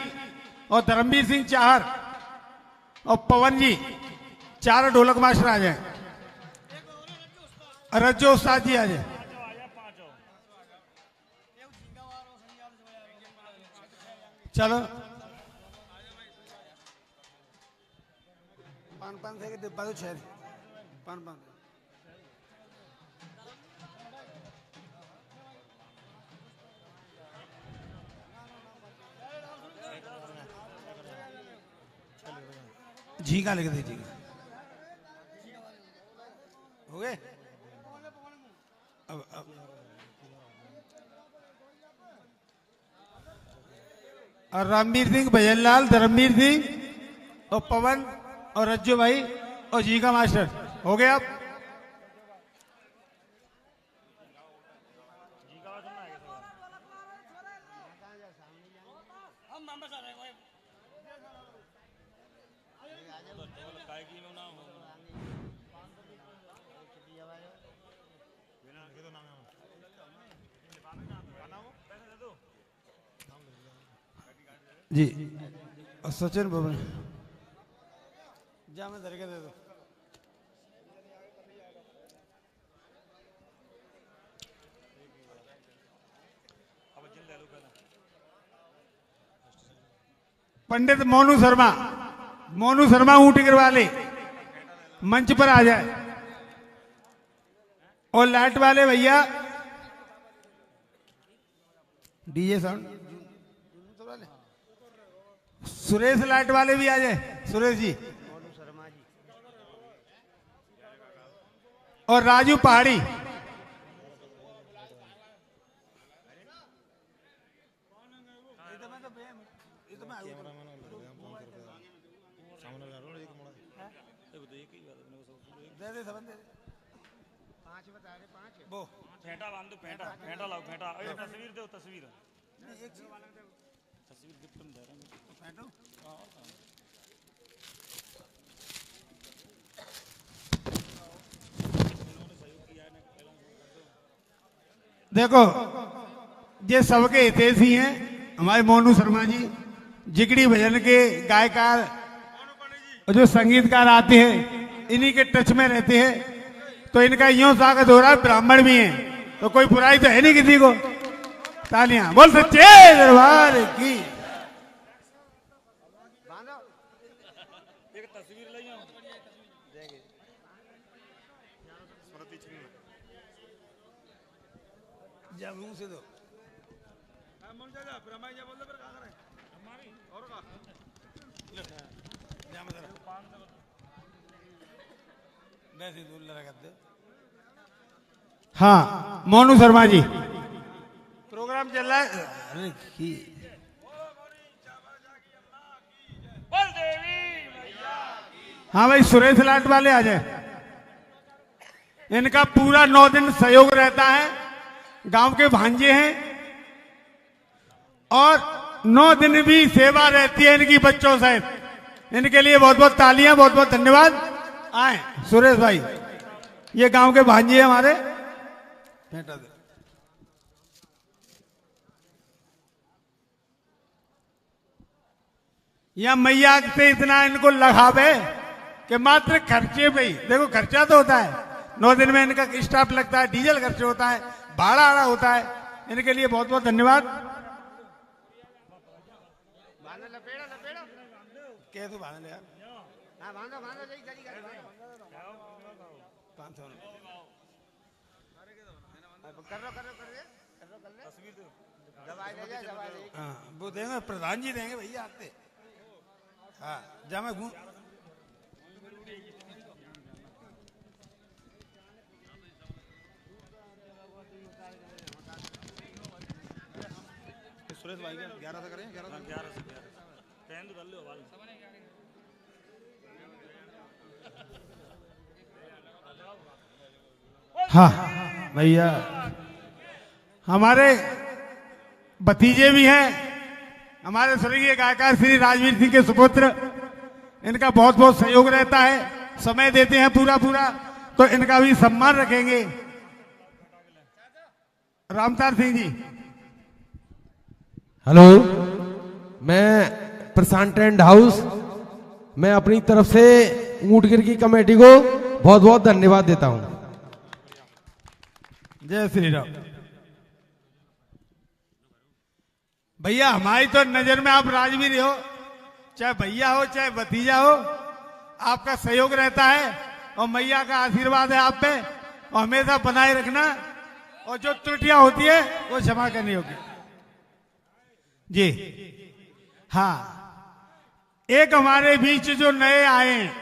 और धर्मवीर सिंह चाहर, और पवन जी, चार ढोलक मास्टर आ जाए। रज्जो उस्ताद जी आ जाए। चलो पान से डिब्बा तो छह पान झींगा लिख दीजिएगा, हो गए। अब और रामवीर सिंह, भजनलाल, धर्मवीर सिंह और पवन और रज्जू भाई और झींगा मास्टर हो गए। आप जी और सचिन भवन जा मैं धर के दे दो। पंडित मोनू शर्मा ऊँट गिरवा ले मंच पर आ जाए। और लाइट वाले भैया डीजे साउंड सुरेश लाइट वाले भी आ जाए, सुरेश जी और राजू पहाड़ी। फेंटा बांध दो, फेंटा लाओ, फेंटा तस्वीर दो, तस्वीर गिफ्ट में दे रहे हैं। देखो ये सबके हितैषी हैं हमारे मोनू शर्मा जी, जिगड़ी भजन के गायकार और जो संगीतकार आते हैं इन्हीं के टच में रहते हैं, तो इनका यूं स्वागत हो रहा है। ब्राह्मण भी हैं तो कोई बुराई तो है नहीं किसी को। तालियां बोल सच्चे दरबार की। एक तस्वीर ले आओ। जा मुंह से दो। हाँ मोनू शर्मा जी प्रोग्राम चल रहा है। अरे हाँ भाई सुरेश लाट वाले आ जाए। इनका पूरा 9 दिन सहयोग रहता है, गांव के भांजे हैं और 9 दिन भी सेवा रहती है इनकी बच्चों सहित। इनके लिए बहुत बहुत तालियां, बहुत बहुत धन्यवाद। आए सुरेश भाई, ये गांव के भांजे हैं हमारे। या मैया से इतना इनको लगावे कि मात्र खर्चे पे ही, देखो खर्चा तो होता है 9 दिन में इनका स्टाफ लगता है, डीजल खर्च होता है, भाड़ा आड़ा होता है। इनके लिए बहुत बहुत धन्यवाद। हाँ वो देंगे, प्रधान जी देंगे भैया आते। हाँ जा मैं घूम सुरेश भाई का 11 से करें, 11 से पहन तो डाल लो आवाज। हाँ भैया हमारे भतीजे भी हैं, हमारे स्वर्गीय गायकार श्री राजवीर सिंह के सुपुत्र। इनका बहुत बहुत सहयोग रहता है, समय देते हैं पूरा पूरा, तो इनका भी सम्मान रखेंगे। रामतार सिंह जी। हेलो, मैं प्रशांत टेंट हाउस, मैं अपनी तरफ से ऊंटगिर की कमेटी को बहुत बहुत धन्यवाद देता हूं। जय श्री राम। भैया हमारी तो नजर में आप राजवीर हो, चाहे भैया हो चाहे भतीजा हो, आपका सहयोग रहता है और मैया का आशीर्वाद है आप पे, और हमेशा बनाए रखना, और जो त्रुटियां होती है वो क्षमा करनी होगी जी। हाँ एक हमारे बीच जो नए आए हैं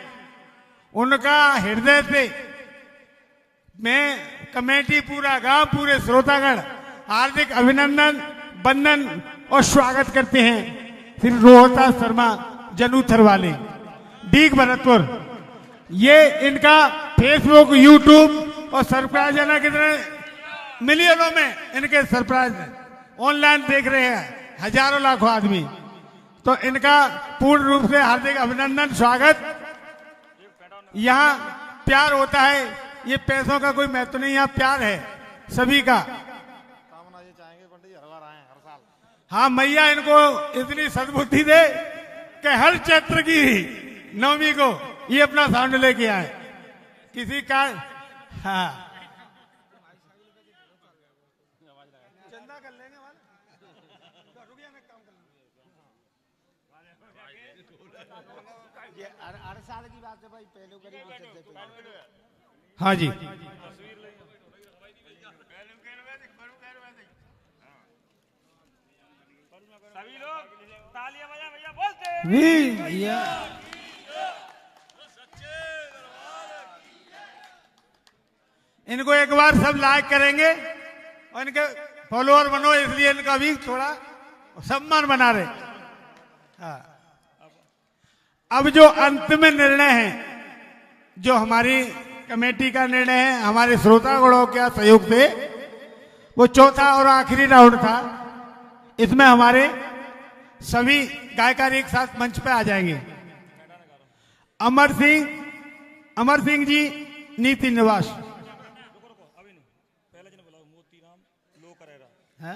उनका हृदय से मैं कमेटी, पूरा गांव, पूरे श्रोतागण हार्दिक अभिनंदन, वंदन और स्वागत करते हैं। फिर रोहता शर्मा जनूथर वाले डीग भरतपुर, ये इनका फेसबुक, यूट्यूब और सरप्राइज है ना, कितने मिलियनों में इनके सरप्राइज ऑनलाइन देख रहे हैं हजारों लाखों आदमी। तो इनका पूर्ण रूप से हार्दिक अभिनंदन, स्वागत। यहाँ प्यार होता है, ये पैसों का कोई महत्व नहीं, यहाँ प्यार है सभी का। हाँ मैया इनको इतनी सद्बुद्धि दे कि हर चैत्र की नवमी को ये अपना साउंड लेके आए किसी का। हाँ चंदा कर लेंगे ये हर साल की बात है भाई, पहले करीब। हाँ जी सभी लोग तालियां बजा भैया बोलते भैया। इनको एक बार सब लाइक करेंगे और इनके फॉलोअर बनो, इसलिए इनका भी थोड़ा सम्मान बना रहे। हाँ। अब जो अंत में निर्णय है, जो हमारी कमेटी का निर्णय है, हमारे श्रोतागणों के सहयोग से, वो चौथा और आखिरी राउंड था। इसमें हमारे सभी गायकार एक साथ मंच पे आ जाएंगे। अमर सिंह जी, नीति निवास। है?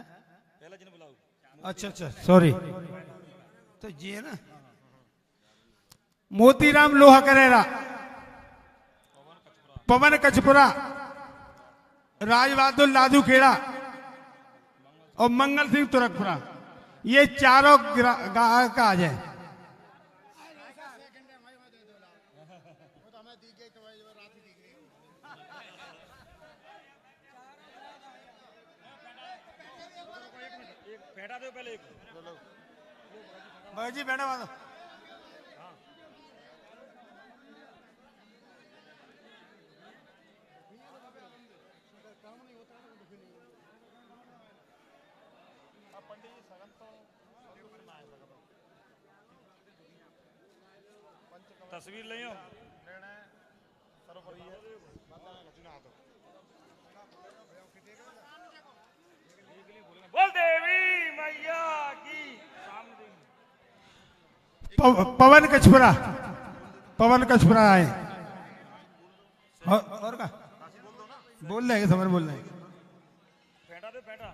अच्छा अच्छा सॉरी, तो जी है ना। मोतीराम लोहा करेरा, पवन कचपुरा, राजबहादुर लादू खेड़ा और मंगल सिंह तुरकपुरा, ये चारों गायक आ जाए। बैठा दो पहले भाई जी बैठा वाला। तस्वीर ले आओ। बोल देवी मैया की। पवन कचपुरा आए। और का बोल रहे समझ बोल रहे। बैठा दो बैठा।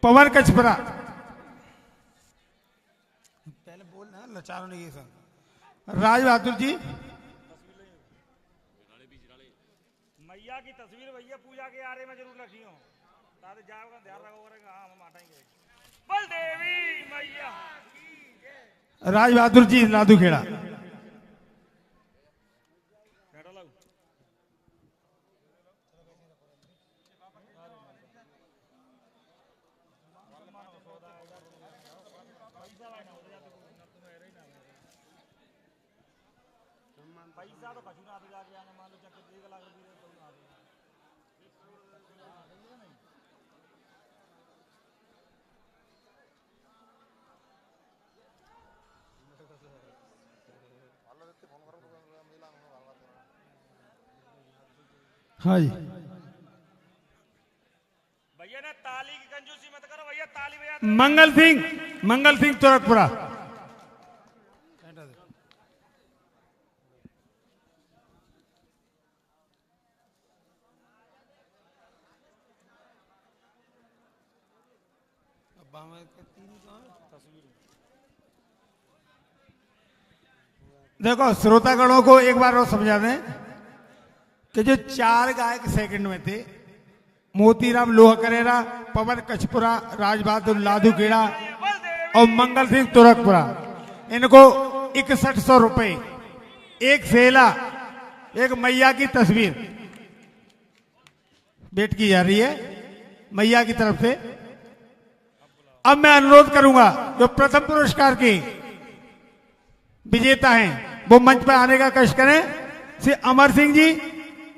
पवन कचपुरा पहले बोलना, लचारो नहीं ये सब। राज बहादुर जी, मैया की तस्वीर भैया पूजा के आरे में जरूर रखी हो, ताकि जाओगा ध्यान रखो करेंगे। हाँ हम हटाएंगे। बोल देवी मैया। राज बहादुर जी लादू खेड़ा। पैसा तो कछु ना जाके आने मान लो चक्कर 1 लाख रुपये तो ना दे। हाँ जी भैया ने ताली की कंजूसी मत करो भैया, ताली बजा। मंगल सिंह तुरकपुरा। देखो श्रोतागणों को एक बार और समझा दें कि जो 4 गायक सेकंड में थे, मोतीराम लोहा करेरा, पवन कचपुरा, राजबहादुर लादू खेड़ा और मंगल सिंह तुरकपुरा, इनको 6100 रुपए, एक सेला, एक मैया की तस्वीर भेंट की जा रही है मैया की तरफ से। अब मैं अनुरोध करूंगा जो प्रथम पुरस्कार के विजेता हैं वो मंच पर आने का कष्ट करें। श्री अमर सिंह जी,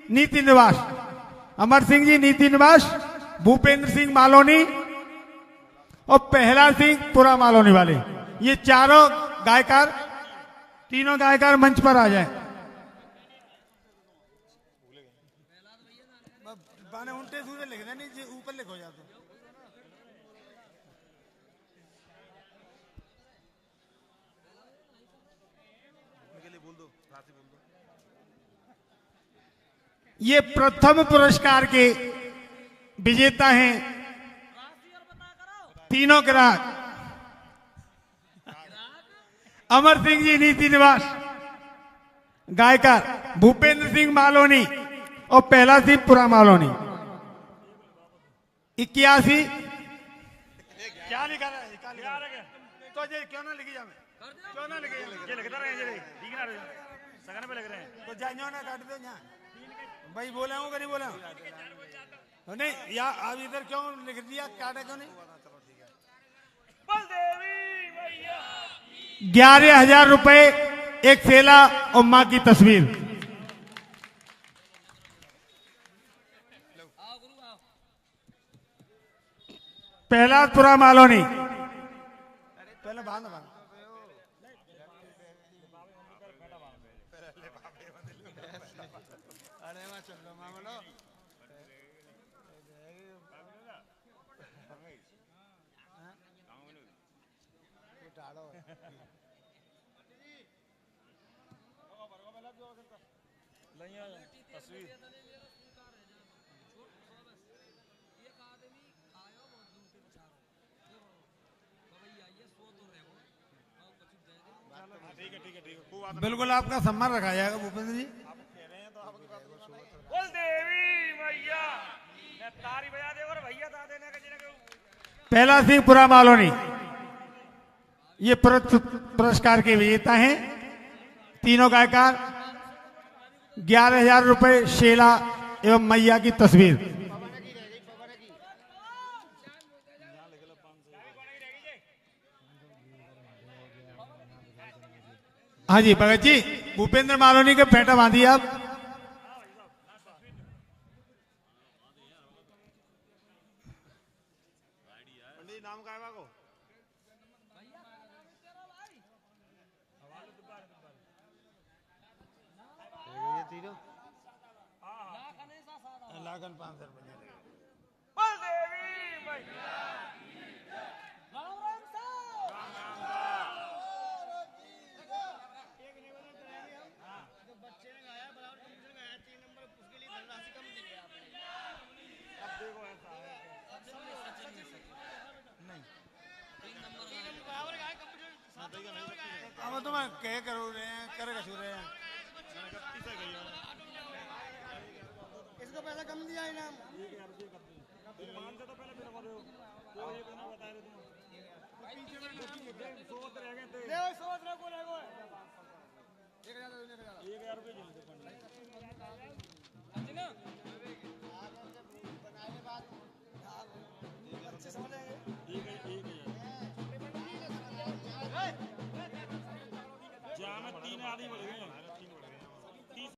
नीति निवास, अमर सिंह जी नीति निवास, भूपेंद्र सिंह मालोनी और प्रहलाद सिंह पुरा मालोनी वाले, ये चारों गायकार, तीनों गायकार मंच पर आ जाएं। उल्टे सूरे लिख दें, नहीं ऊपर लिखो जाते। ये प्रथम पुरस्कार के विजेता हैं तीनों ग्राहक अमर सिंह जी नीति निवास, गायकार भूपेंद्र सिंह मालोनी और पहला सिंह पुरा मालोनी। 81 क्या लिखा रहा है? तो ये क्यों ना लिखी जाए, क्यों ना लिखी ये लिखता रहे जी, ठीक ना सगन पे लग रहे हैं। तो जाइयो ना काट दो यहाँ भाई, बोला हूँ कि नहीं बोला हूँ? नहीं या अब इधर क्यों लिख दिया, काटे क्यों नहीं? बलदेवी मैया 11,000 रुपए, एक थैला और मां की तस्वीर। पहला पुरा मालोनी, पहले बांध बांध तस्वीर बिल्कुल आपका सम्मान रखा जाएगा भूपेंद्र जी। बोल देवी मैया तारी बजा दे और भैया दा देने का जिन्हें पहला सिंह पुरा मालोनी ये पुरस्कार के विजेता हैं। तीनों गायकार 11,000 रुपए, शेला एवं मैया की तस्वीर। हाँ जी भगत जी, भूपेंद्र मालोनी के फेंटा बांधिए आप। नाम का है को लागन 500 रुपए। बलदेवी मैया अब तो मैं कह करो रहे हैं, कर कसू रहे हैं। इसको पैसा कम दिया इनाम। तो पहले फिर